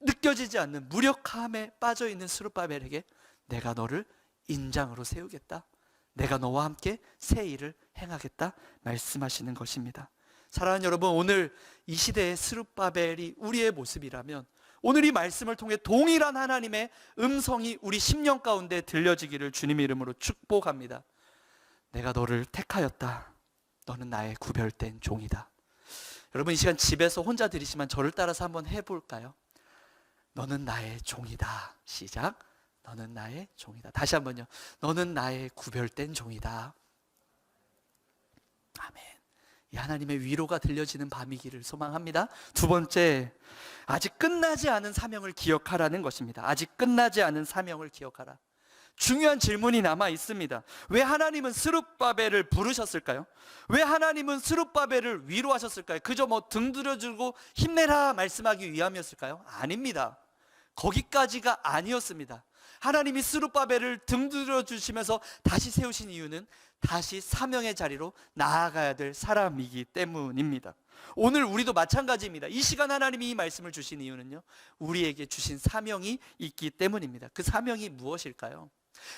느껴지지 않는 무력함에 빠져있는 스룹바벨에게 내가 너를 인장으로 세우겠다, 내가 너와 함께 새 일을 행하겠다 말씀하시는 것입니다. 사랑하는 여러분, 오늘 이 시대의 스룹바벨이 우리의 모습이라면 오늘 이 말씀을 통해 동일한 하나님의 음성이 우리 심령 가운데 들려지기를 주님의 이름으로 축복합니다. 내가 너를 택하였다. 너는 나의 구별된 종이다. 여러분, 이 시간 집에서 혼자 들으시면 저를 따라서 한번 해볼까요? 너는 나의 종이다. 시작. 너는 나의 종이다. 다시 한번요. 너는 나의 구별된 종이다. 아멘. 이 하나님의 위로가 들려지는 밤이기를 소망합니다. 두 번째, 아직 끝나지 않은 사명을 기억하라는 것입니다. 아직 끝나지 않은 사명을 기억하라. 중요한 질문이 남아 있습니다. 왜 하나님은 스룹바벨을 부르셨을까요? 왜 하나님은 스룹바벨을 위로하셨을까요? 그저 뭐 등 들어주고 힘내라 말씀하기 위함이었을까요? 아닙니다. 거기까지가 아니었습니다. 하나님이 스룹바벨을 등 들어주시면서 다시 세우신 이유는 다시 사명의 자리로 나아가야 될 사람이기 때문입니다. 오늘 우리도 마찬가지입니다. 이 시간 하나님이 이 말씀을 주신 이유는요, 우리에게 주신 사명이 있기 때문입니다. 그 사명이 무엇일까요?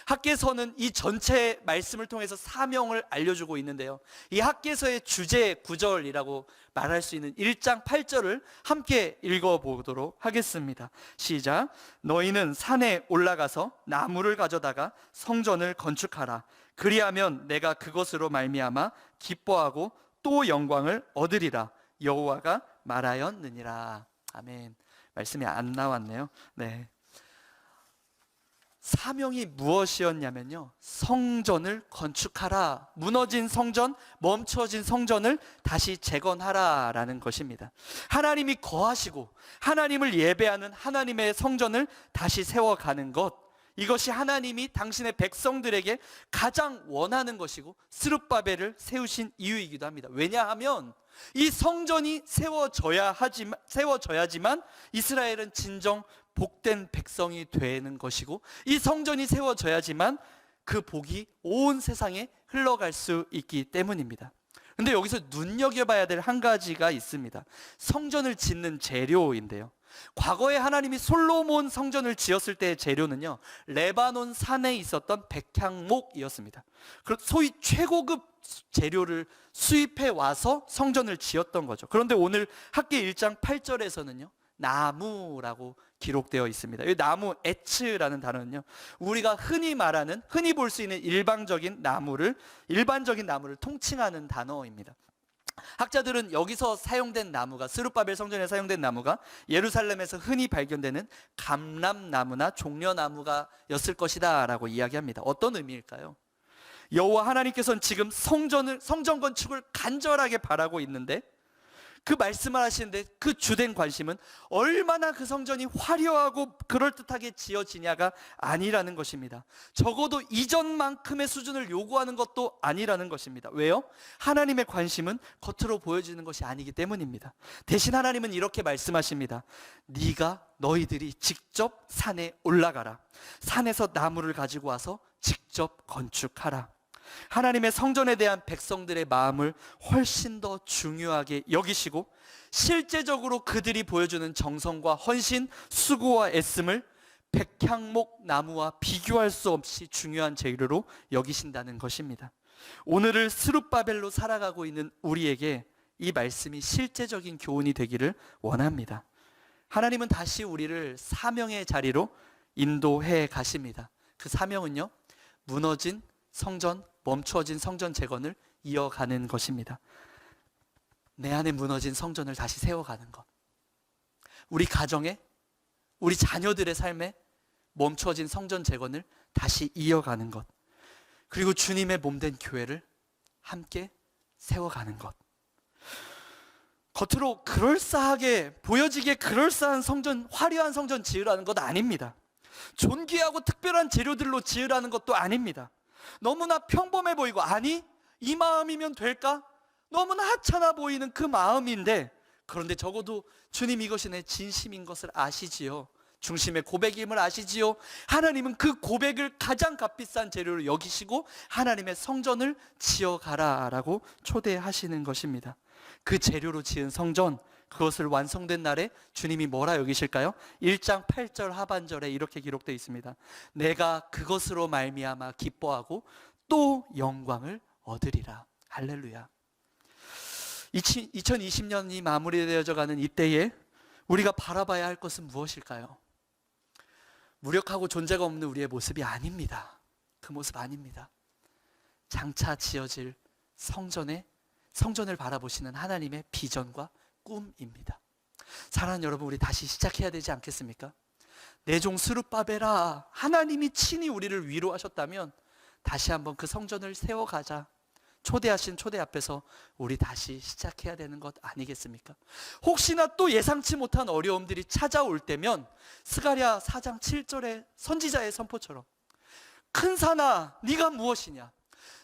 학개서는 이 전체 말씀을 통해서 사명을 알려주고 있는데요, 이 학개서의 주제 구절이라고 말할 수 있는 1장 8절을 함께 읽어보도록 하겠습니다. 시작. 너희는 산에 올라가서 나무를 가져다가 성전을 건축하라. 그리하면 내가 그것으로 말미암아 기뻐하고 또 영광을 얻으리라. 여호와가 말하였느니라. 아멘. 말씀이 안 나왔네요. 네. 사명이 무엇이었냐면요, 성전을 건축하라. 무너진 성전, 멈춰진 성전을 다시 재건하라라는 것입니다. 하나님이 거하시고 하나님을 예배하는 하나님의 성전을 다시 세워가는 것, 이것이 하나님이 당신의 백성들에게 가장 원하는 것이고 스룹바벨을 세우신 이유이기도 합니다. 왜냐하면 이 성전이 세워져야지만 이스라엘은 진정 복된 백성이 되는 것이고, 이 성전이 세워져야지만 그 복이 온 세상에 흘러갈 수 있기 때문입니다. 그런데 여기서 눈여겨봐야 될 한 가지가 있습니다. 성전을 짓는 재료인데요, 과거에 하나님이 솔로몬 성전을 지었을 때의 재료는요, 레바논 산에 있었던 백향목이었습니다. 소위 최고급 재료를 수입해 와서 성전을 지었던 거죠. 그런데 오늘 학기 1장 8절에서는요 나무라고 기록되어 있습니다. 이 나무, 에츠라는 단어는요, 우리가 흔히 말하는, 흔히 볼 수 있는 일반적인 나무를 통칭하는 단어입니다. 학자들은 여기서 사용된 나무가, 스룹바벨 성전에 사용된 나무가 예루살렘에서 흔히 발견되는 감람나무나 종려나무가 였을 것이다 라고 이야기합니다. 어떤 의미일까요? 여호와 하나님께서는 지금 성전 건축을 간절하게 바라고 있는데 그 말씀을 하시는데 그 주된 관심은 얼마나 그 성전이 화려하고 그럴듯하게 지어지냐가 아니라는 것입니다. 적어도 이전만큼의 수준을 요구하는 것도 아니라는 것입니다. 왜요? 하나님의 관심은 겉으로 보여지는 것이 아니기 때문입니다. 대신 하나님은 이렇게 말씀하십니다. 너희들이 직접 산에 올라가라. 산에서 나무를 가지고 와서 직접 건축하라. 하나님의 성전에 대한 백성들의 마음을 훨씬 더 중요하게 여기시고 실제적으로 그들이 보여주는 정성과 헌신, 수고와 애씀을 백향목 나무와 비교할 수 없이 중요한 재료로 여기신다는 것입니다. 오늘을 스룹바벨로 살아가고 있는 우리에게 이 말씀이 실제적인 교훈이 되기를 원합니다. 하나님은 다시 우리를 사명의 자리로 인도해 가십니다. 그 사명은요, 무너진 성전, 멈추어진 성전 재건을 이어가는 것입니다. 내 안에 무너진 성전을 다시 세워가는 것, 우리 가정에, 우리 자녀들의 삶에 멈추어진 성전 재건을 다시 이어가는 것, 그리고 주님의 몸된 교회를 함께 세워가는 것. 겉으로 그럴싸하게 보여지게 그럴싸한 성전, 화려한 성전 지으라는 것 아닙니다. 존귀하고 특별한 재료들로 지으라는 것도 아닙니다. 너무나 평범해 보이고, 아니 이 마음이면 될까? 너무나 하찮아 보이는 그 마음인데, 그런데 적어도 주님 이것이 내 진심인 것을 아시지요. 중심의 고백임을 아시지요. 하나님은 그 고백을 가장 값비싼 재료로 여기시고 하나님의 성전을 지어가라라고 초대하시는 것입니다. 그 재료로 지은 성전, 그것을 완성된 날에 주님이 뭐라 여기실까요? 1장 8절 하반절에 이렇게 기록되어 있습니다. 내가 그것으로 말미암아 기뻐하고 또 영광을 얻으리라. 할렐루야. 2020년이 마무리되어져 가는 이때에 우리가 바라봐야 할 것은 무엇일까요? 무력하고 존재가 없는 우리의 모습이 아닙니다. 그 모습 아닙니다. 장차 지어질 성전을 바라보시는 하나님의 비전과 꿈입니다. 사랑하는 여러분, 우리 다시 시작해야 되지 않겠습니까? 내 종 스룹바벨아, 하나님이 친히 우리를 위로하셨다면 다시 한번 그 성전을 세워가자. 초대하신 초대 앞에서 우리 다시 시작해야 되는 것 아니겠습니까? 혹시나 또 예상치 못한 어려움들이 찾아올 때면 스가랴 4장 7절의 선지자의 선포처럼 큰 산아 네가 무엇이냐,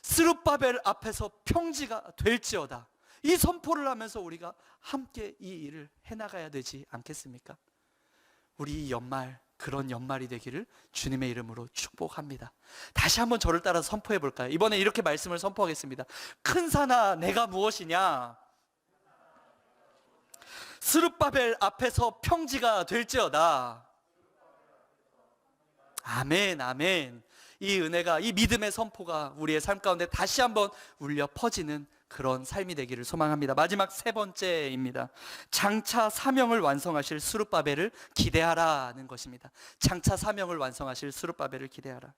스룹바벨 앞에서 평지가 될지어다, 이 선포를 하면서 우리가 함께 이 일을 해나가야 되지 않겠습니까? 우리 이 연말, 그런 연말이 되기를 주님의 이름으로 축복합니다. 다시 한번 저를 따라 선포해 볼까요? 이번에 이렇게 말씀을 선포하겠습니다. 큰 산아 내가 무엇이냐, 스룹바벨 앞에서 평지가 될지어다. 아멘, 아멘. 이 은혜가, 이 믿음의 선포가 우리의 삶 가운데 다시 한번 울려 퍼지는 그런 삶이 되기를 소망합니다. 마지막 세 번째입니다. 장차 사명을 완성하실 스룹바벨을 기대하라는 것입니다. 장차 사명을 완성하실 스룹바벨을 기대하라.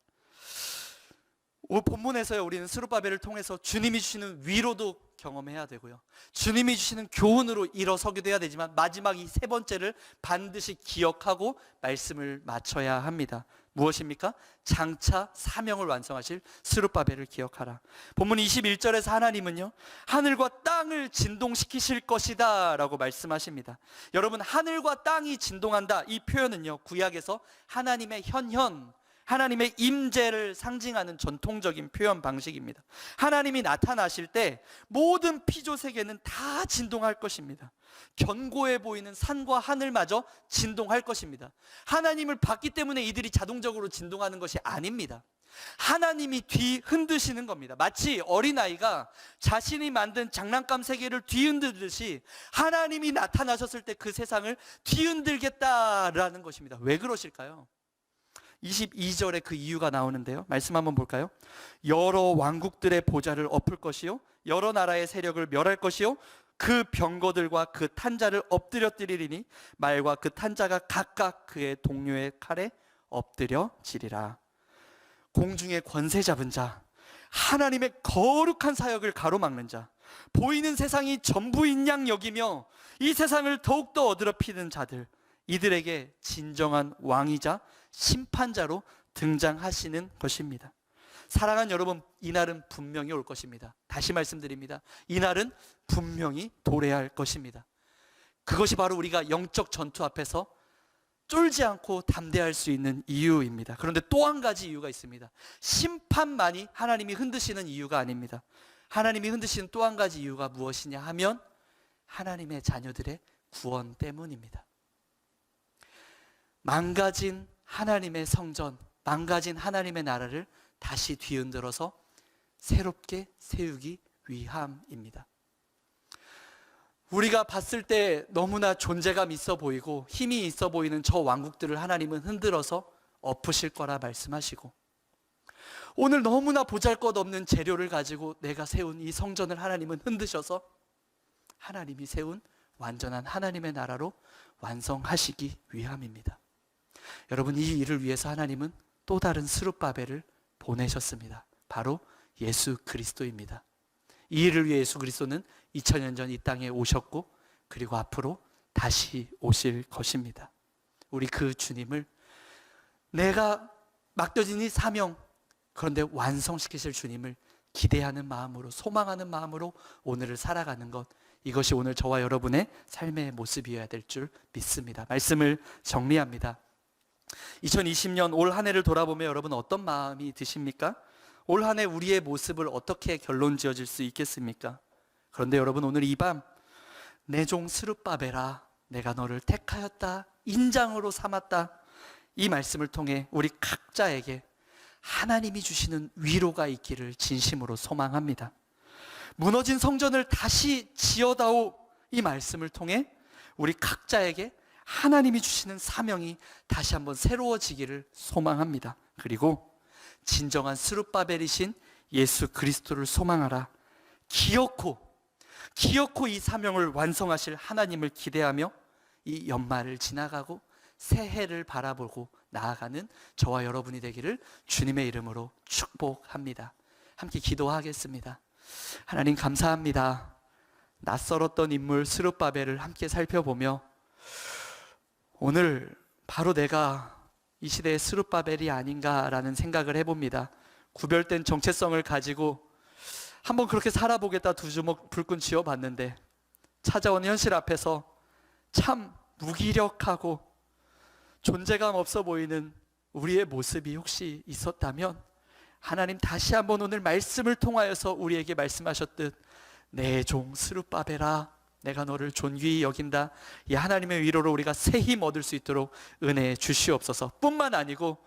오늘 본문에서요, 우리는 스룹바벨을 통해서 주님이 주시는 위로도 경험해야 되고요, 주님이 주시는 교훈으로 일어서기도 해야 되지만 마지막 이 세 번째를 반드시 기억하고 말씀을 마쳐야 합니다. 무엇입니까? 장차 사명을 완성하실 스룹바벨을 기억하라. 본문 21절에서 하나님은요, 하늘과 땅을 진동시키실 것이다 라고 말씀하십니다. 여러분, 하늘과 땅이 진동한다, 이 표현은요, 구약에서 하나님의 현현, 하나님의 임재를 상징하는 전통적인 표현 방식입니다. 하나님이 나타나실 때 모든 피조 세계는 다 진동할 것입니다. 견고해 보이는 산과 하늘마저 진동할 것입니다. 하나님을 봤기 때문에 이들이 자동적으로 진동하는 것이 아닙니다. 하나님이 뒤흔드시는 겁니다. 마치 어린아이가 자신이 만든 장난감 세계를 뒤흔들듯이 하나님이 나타나셨을 때 그 세상을 뒤흔들겠다라는 것입니다. 왜 그러실까요? 22절에 그 이유가 나오는데요, 말씀 한번 볼까요? 여러 왕국들의 보좌를 엎을 것이요, 여러 나라의 세력을 멸할 것이요, 그 병거들과 그 탄자를 엎드려뜨리리니 말과 그 탄자가 각각 그의 동료의 칼에 엎드려지리라. 공중의 권세 잡은 자, 하나님의 거룩한 사역을 가로막는 자, 보이는 세상이 전부인 양 여기며 이 세상을 더욱더 어드럽히는 자들, 이들에게 진정한 왕이자 심판자로 등장하시는 것입니다. 사랑하는 여러분, 이날은 분명히 올 것입니다. 다시 말씀드립니다. 이날은 분명히 도래할 것입니다. 그것이 바로 우리가 영적 전투 앞에서 쫄지 않고 담대할 수 있는 이유입니다. 그런데 또 한 가지 이유가 있습니다. 심판만이 하나님이 흔드시는 이유가 아닙니다. 하나님이 흔드시는 또 한 가지 이유가 무엇이냐 하면 하나님의 자녀들의 구원 때문입니다. 망가진 하나님의 성전, 망가진 하나님의 나라를 다시 뒤흔들어서 새롭게 세우기 위함입니다. 우리가 봤을 때 너무나 존재감 있어 보이고 힘이 있어 보이는 저 왕국들을 하나님은 흔들어서 엎으실 거라 말씀하시고, 오늘 너무나 보잘것없는 재료를 가지고 내가 세운 이 성전을 하나님은 흔드셔서 하나님이 세운 완전한 하나님의 나라로 완성하시기 위함입니다. 여러분, 이 일을 위해서 하나님은 또 다른 스룹바벨을 보내셨습니다. 바로 예수 그리스도입니다. 이 일을 위해 예수 그리스도는 2000년 전 이 땅에 오셨고, 그리고 앞으로 다시 오실 것입니다. 우리 그 주님을, 내가 맡겨진 이 사명, 그런데 완성시키실 주님을 기대하는 마음으로, 소망하는 마음으로 오늘을 살아가는 것, 이것이 오늘 저와 여러분의 삶의 모습이어야 될 줄 믿습니다. 말씀을 정리합니다. 2020년 올 한 해를 돌아보며 여러분 어떤 마음이 드십니까? 올 한 해 우리의 모습을 어떻게 결론 지어질 수 있겠습니까? 그런데 여러분, 오늘 이 밤 내 종 스룹바벨아, 내가 너를 택하였다, 인장으로 삼았다, 이 말씀을 통해 우리 각자에게 하나님이 주시는 위로가 있기를 진심으로 소망합니다. 무너진 성전을 다시 지어다오, 이 말씀을 통해 우리 각자에게 하나님이 주시는 사명이 다시 한번 새로워지기를 소망합니다. 그리고 진정한 스룹바벨이신 예수 그리스도를 소망하라, 기어코 이 사명을 완성하실 하나님을 기대하며 이 연말을 지나가고 새해를 바라보고 나아가는 저와 여러분이 되기를 주님의 이름으로 축복합니다. 함께 기도하겠습니다. 하나님, 감사합니다. 낯설었던 인물 스룹바벨을 함께 살펴보며 오늘 바로 내가 이 시대의 스룹바벨이 아닌가라는 생각을 해봅니다. 구별된 정체성을 가지고 한번 그렇게 살아보겠다 두 주먹 불끈 쥐어봤는데 찾아오는 현실 앞에서 참 무기력하고 존재감 없어 보이는 우리의 모습이 혹시 있었다면, 하나님 다시 한번 오늘 말씀을 통하여서 우리에게 말씀하셨듯 내 종 스룹바벨아, 내가 너를 존귀히 여긴다, 이 하나님의 위로로 우리가 새 힘 얻을 수 있도록 은혜 주시옵소서. 뿐만 아니고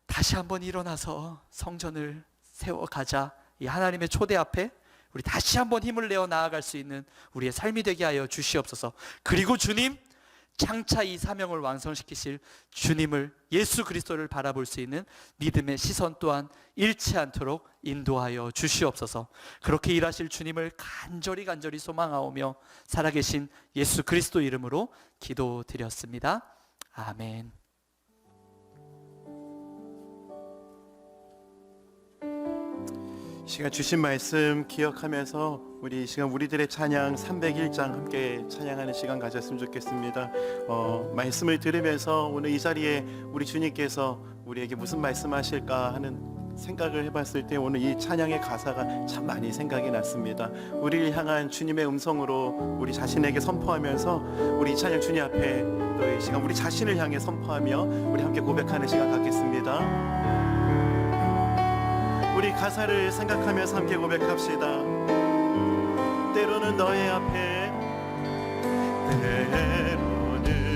다시 한번 일어나서 성전을 세워가자, 이 하나님의 초대 앞에 우리 다시 한번 힘을 내어 나아갈 수 있는 우리의 삶이 되게 하여 주시옵소서. 그리고 주님, 장차 이 사명을 완성시키실 주님을, 예수 그리스도를 바라볼 수 있는 믿음의 시선 또한 잃지 않도록 인도하여 주시옵소서. 그렇게 일하실 주님을 간절히 소망하오며 살아계신 예수 그리스도 이름으로 기도드렸습니다. 아멘. 시간 주신 말씀 기억하면서 우리 이 시간 우리들의 찬양 301장 함께 찬양하는 시간 가졌으면 좋겠습니다. 말씀을 들으면서 오늘 이 자리에 우리 주님께서 우리에게 무슨 말씀하실까 하는 생각을 해봤을 때 오늘 이 찬양의 가사가 참 많이 생각이 났습니다. 우리를 향한 주님의 음성으로 우리 자신에게 선포하면서 우리 이 찬양 주님 앞에 또 이 시간 우리 자신을 향해 선포하며 우리 함께 고백하는 시간 갖겠습니다. 우리 가사를 생각하면서 함께 고백합시다. 때로는 너의 앞에, 때로는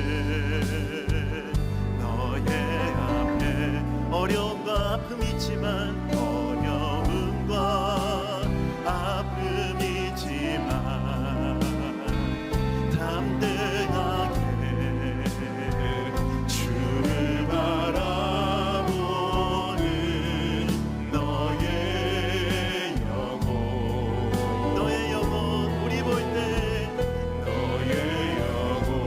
너의 앞에 어려움과 아픔이 있지만, 어려움과 아픔이 있지만 담대하게 주를 바라보는 너의 영혼 우리 볼 때, 너의 영혼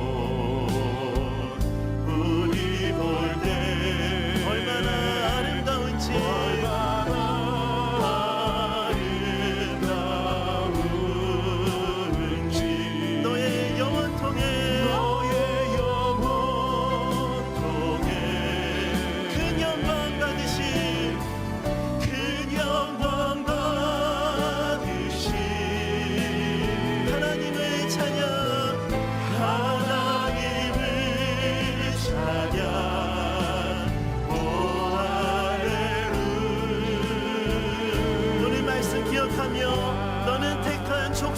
우리 볼 때 얼마나 아름다운지, 얼마나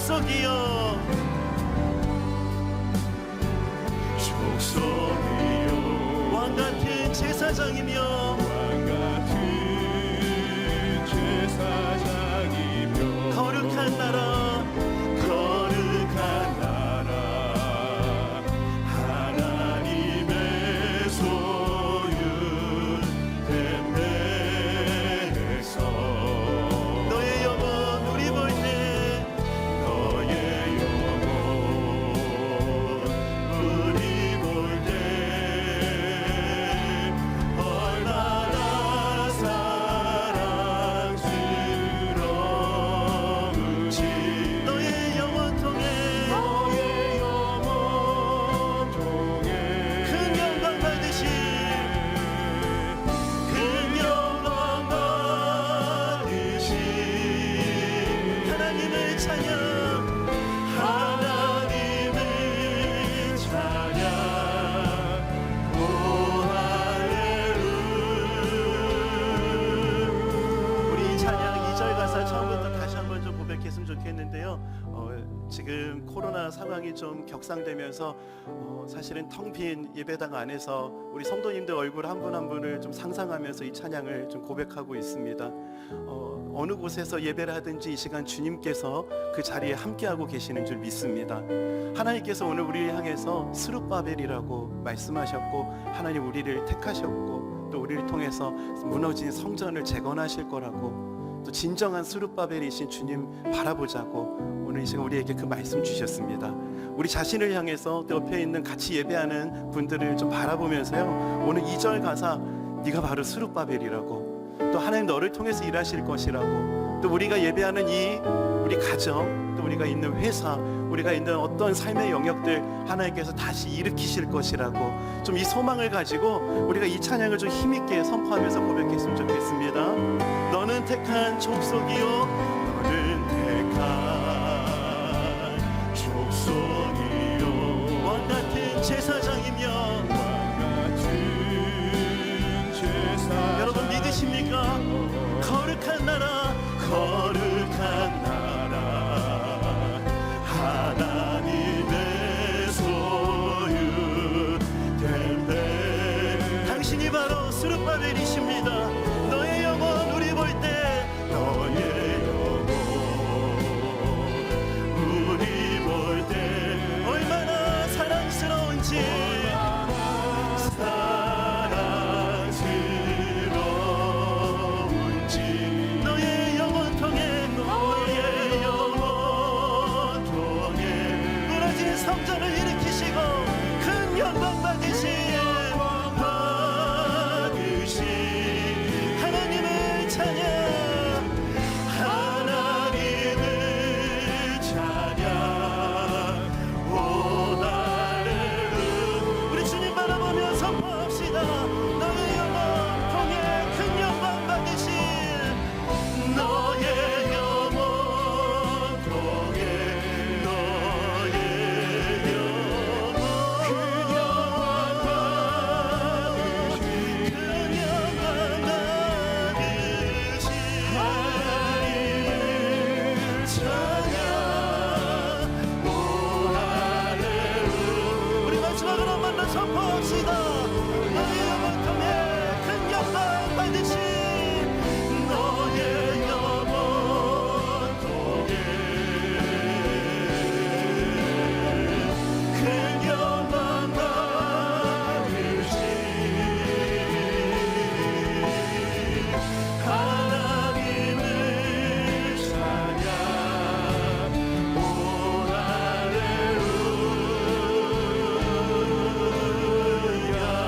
족속이여 족속이여 왕같은 제사장이며 왕같은 제사장이며 거룩한 나라 거룩한 나라 하나님의 소유된 백성 너의 영혼 우리 볼 때 너의 영혼 우리 볼 때 얼마나 사랑스러운지 너의 영혼 통해 너의 영혼 통해 큰 영광 받으시 큰 영광 받으시 하나님을 찬양 하나님의 찬양 오 할렐루야 우리 이 찬양 2절 가사 처음부터 다시 한번 좀 고백했으면 좋겠는데요. 지금 코로나 상황이 좀 격상되면서 사실은 텅 빈 예배당 안에서 우리 성도님들 얼굴 한 분 한 분을 좀 상상하면서 이 찬양을 좀 고백하고 있습니다. 어느 곳에서 예배를 하든지 이 시간 주님께서 그 자리에 함께하고 계시는 줄 믿습니다. 하나님께서 오늘 우리를 향해서 스룹바벨이라고 말씀하셨고 하나님 우리를 택하셨고 또 우리를 통해서 무너진 성전을 재건하실 거라고 또 진정한 스룹바벨이신 주님 바라보자고 오늘 이 시간 우리에게 그 말씀 주셨습니다. 우리 자신을 향해서 또 옆에 있는 같이 예배하는 분들을 좀 바라보면서요 오늘 2절 가사 네가 바로 스룹바벨이라고 또 하나님 너를 통해서 일하실 것이라고 또 우리가 예배하는 이 우리 가정 또 우리가 있는 회사 우리가 있는 어떤 삶의 영역들 하나님께서 다시 일으키실 것이라고 좀 이 소망을 가지고 우리가 이 찬양을 좀 힘있게 선포하면서 고백했으면 좋겠습니다. 너는 택한 족속이요 너는 택한 족속이요 왕같은 제사장이며 왕같은 제사장 여러분 믿으십니까? 거룩한 나라 거룩한 나라 하나님의 소유된 백 당신이 바로 스룹바벨이십니다. 너의 영혼 우리 볼 때 너의 영혼 우리 볼 때 얼마나 사랑스러운지 사랑스러운지 너의 영혼 통해 너의 영혼 통해 무너진 성전을 일으키시고 큰 영광 받으시 하나님을 찬양 하나님을 찬양 오 할렐루야 우리 주님 바라보며 선포합시다. 너의 영혼 통해 큰 영광 받으시 너의 영혼 통해 너의 영혼 그 영광 받으시 큰 영광 받으시 하나님을 찬양 오 할렐루야 우리 마지막으로 한 번 더 선포합시다. 너의 영혼 통해 큰 영광 받으시 너의 영혼 통해 큰 영광 받으시 하나님을 찬양 오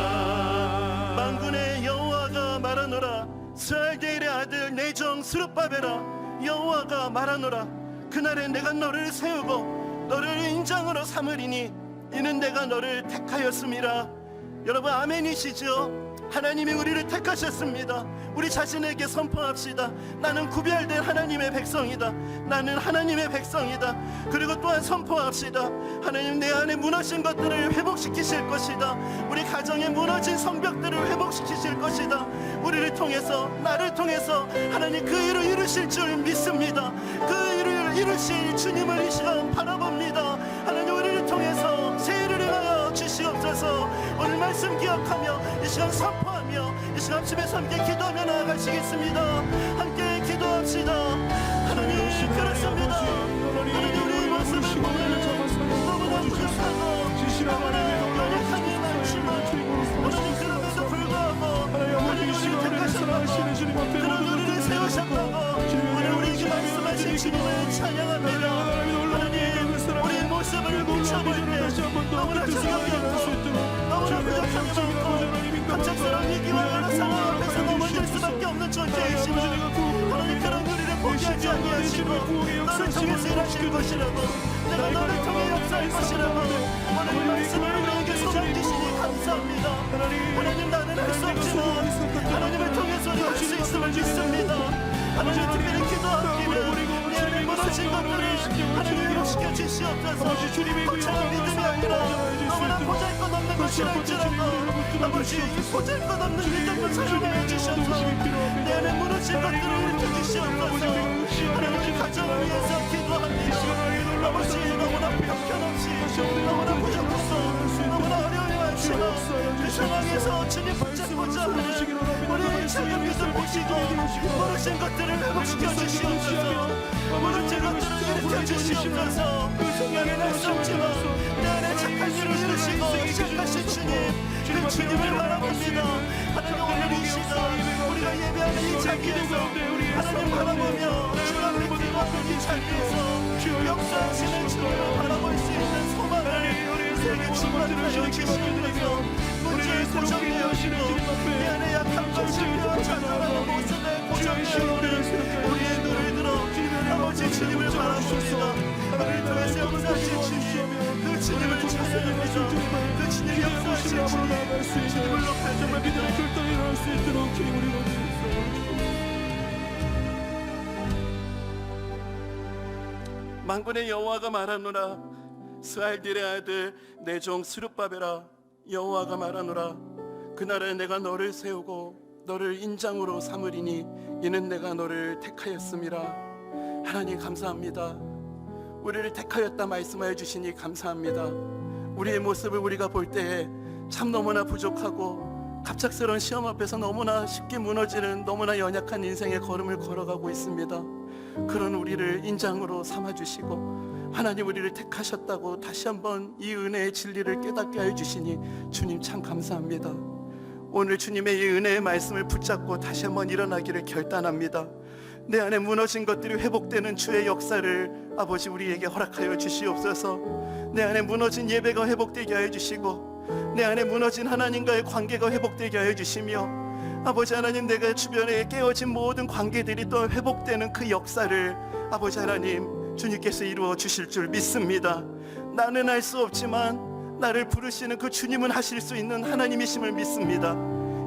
할렐루야 만군의 여호와가 말하노라. 스알데일의 아들 내 종 스룹바벨아 여호와가 말하노라. 그날에 내가 너를 세우고 너를 인장으로 삼으리니 이는 내가 너를 택하였음이라. 여러분 아멘이시죠? 하나님이 우리를 택하셨습니다. 우리 자신에게 선포합시다. 나는 구별된 하나님의 백성이다. 나는 하나님의 백성이다. 그리고 또한 선포합시다. 하나님 내 안에 무너진 것들을 회복시키실 것이다. 우리 가정에 무너진 성벽들을 회복시키실 것이다. 우리를 통해서 나를 통해서 하나님 그 일을 이루실 줄 믿습니다. 그 일을 이루실 주님을 이 시간 바라봅니다. 하나님 우리를 통해서 새 일을 행하여 주시옵소서. 오늘 말씀 기억하며 이 시간 선포하며 이 시간 집에서 함께 기도하며 나아가시겠습니다. 함께 기도합시다. 하나님 그렇습니다. 하나님 우리의 모습을 보면 너무나 부족하고 너무나 연약한 일 많지만 하나님 그럼에도 불구하고 하나님 우리를 택하셨다고 그런 우리를 세우셨다고 오늘 우리에게 말씀하신 주님을 찬양합니다. 하나님 우리의 모습을 비춰볼 때 너무나 정욕이 없고 너무나 부족함이 많고 갑작스러운 위기와 여러 상황 앞에서 넘어질 수밖에 없는 존재이시고 하나님 그런 우리를 포기하지 아니하시고 너를 통해서 일하실 것이라고 내가 너를 통해 역사할 것이라고 오늘 이 말씀을 우리에게 소망 주시니 감사합니다. 하나님 나는 할 수 없지만 하나님을 통해서 우리가 할 수 있음을 믿습니다. 하나님 특별히 기도하기를 내 안에 무너진 것들을 하나님 회복시켜 주시옵소서. 거창한 믿음이 아니라 너무나 보잘것없는 것이라 할지라도 아버지 보잘것없는 믿음을 사용하여 주셔서 내 안에 무너진 것들을 일으켜 주시옵소서. 하나님 가정을 위해서 기도합니다. 아버지 너무나 형편없이 너무나 부족해서 너무나 어려움이 많지만 그 상황에서 주님 붙잡고자 하는 우리의 작은 믿음 보시고 모르신 것들을 회복시켜 주시옵소서. 모르신 것들을 일으켜 주시옵소서. 나는 할 수 없지만 내 안에 착한 일을 이루시고 시작하신 주님 그 주님을 바라봅니다. 하나님 오늘 이 시간 우리가 예배하는 이 자리에서 하나님 바라보며 주 앞에 기도하는 이 자리에서 역사하시는 주님을 바라볼 수 있는 소망을 세계 충만하여 주시옵소서. 문제의 고정되어지고 내 안에 약함과 실패와 찬란한 모습에 고정되어 우리의 눈을 들어 아버지 주님을 바라봅니다. 우리를 통해서 역사하신 주님 그 주님을 찬양합니다. 그 주님이 역사하신 주님 주님을 높여줍니다. 만군의 여호와가 말하노라. 스알딜의 아들 내 종 스룹바벨아 여호와가 말하노라. 그날에 내가 너를 세우고 너를 인장으로 삼으리니 이는 내가 너를 택하였음이라. 하나님 감사합니다. 우리를 택하였다 말씀하여 주시니 감사합니다. 우리의 모습을 우리가 볼 때에 참 너무나 부족하고 갑작스러운 시험 앞에서 너무나 쉽게 무너지는 너무나 연약한 인생의 걸음을 걸어가고 있습니다. 그런 우리를 인장으로 삼아주시고 하나님 우리를 택하셨다고 다시 한번 이 은혜의 진리를 깨닫게 하여 주시니 주님 참 감사합니다. 오늘 주님의 이 은혜의 말씀을 붙잡고 다시 한번 일어나기를 결단합니다. 내 안에 무너진 것들이 회복되는 주의 역사를 아버지 우리에게 허락하여 주시옵소서. 내 안에 무너진 예배가 회복되게 하여 주시고 내 안에 무너진 하나님과의 관계가 회복되게 하여 주시며 아버지 하나님 내가 주변에 깨어진 모든 관계들이 또 회복되는 그 역사를 아버지 하나님 주님께서 이루어 주실 줄 믿습니다. 나는 할 수 없지만 나를 부르시는 그 주님은 하실 수 있는 하나님이심을 믿습니다.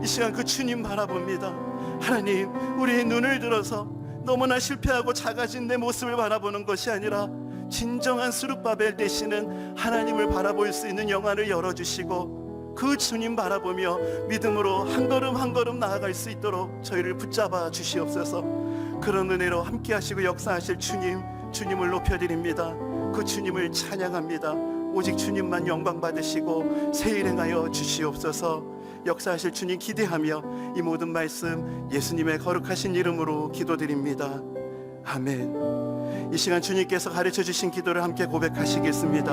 이 시간 그 주님 바라봅니다. 하나님 우리의 눈을 들어서 너무나 실패하고 작아진 내 모습을 바라보는 것이 아니라 진정한 스룹바벨 되시는 하나님을 바라볼 수 있는 영안을 열어주시고 그 주님 바라보며 믿음으로 한 걸음 한 걸음 나아갈 수 있도록 저희를 붙잡아 주시옵소서. 그런 은혜로 함께 하시고 역사하실 주님을 높여드립니다. 그 주님을 찬양합니다. 오직 주님만 영광 받으시고 새 일 행하여 주시옵소서. 역사하실 주님 기대하며 이 모든 말씀 예수님의 거룩하신 이름으로 기도드립니다. 아멘. 이 시간 주님께서 가르쳐 주신 기도를 함께 고백하시겠습니다.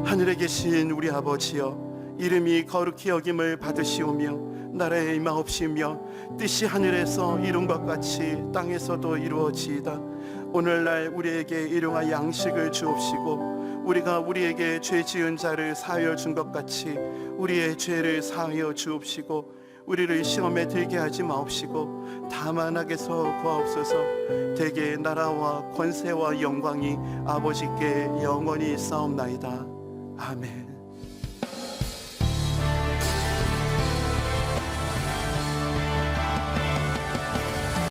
하늘에 계신 우리 아버지여 이름이 거룩히 여김을 받으시오며 나라의 임하옵시며 뜻이 하늘에서 이룬 것 같이 땅에서도 이루어지이다. 오늘날 우리에게 일용할 양식을 주옵시고 우리가 우리에게 죄 지은 자를 사하여 준 것 같이 우리의 죄를 사하여 주옵시고 우리를 시험에 들게 하지 마옵시고 다만 악에서 구하옵소서. 대개 나라와 권세와 영광이 아버지께 영원히 있사옵나이다. 아멘.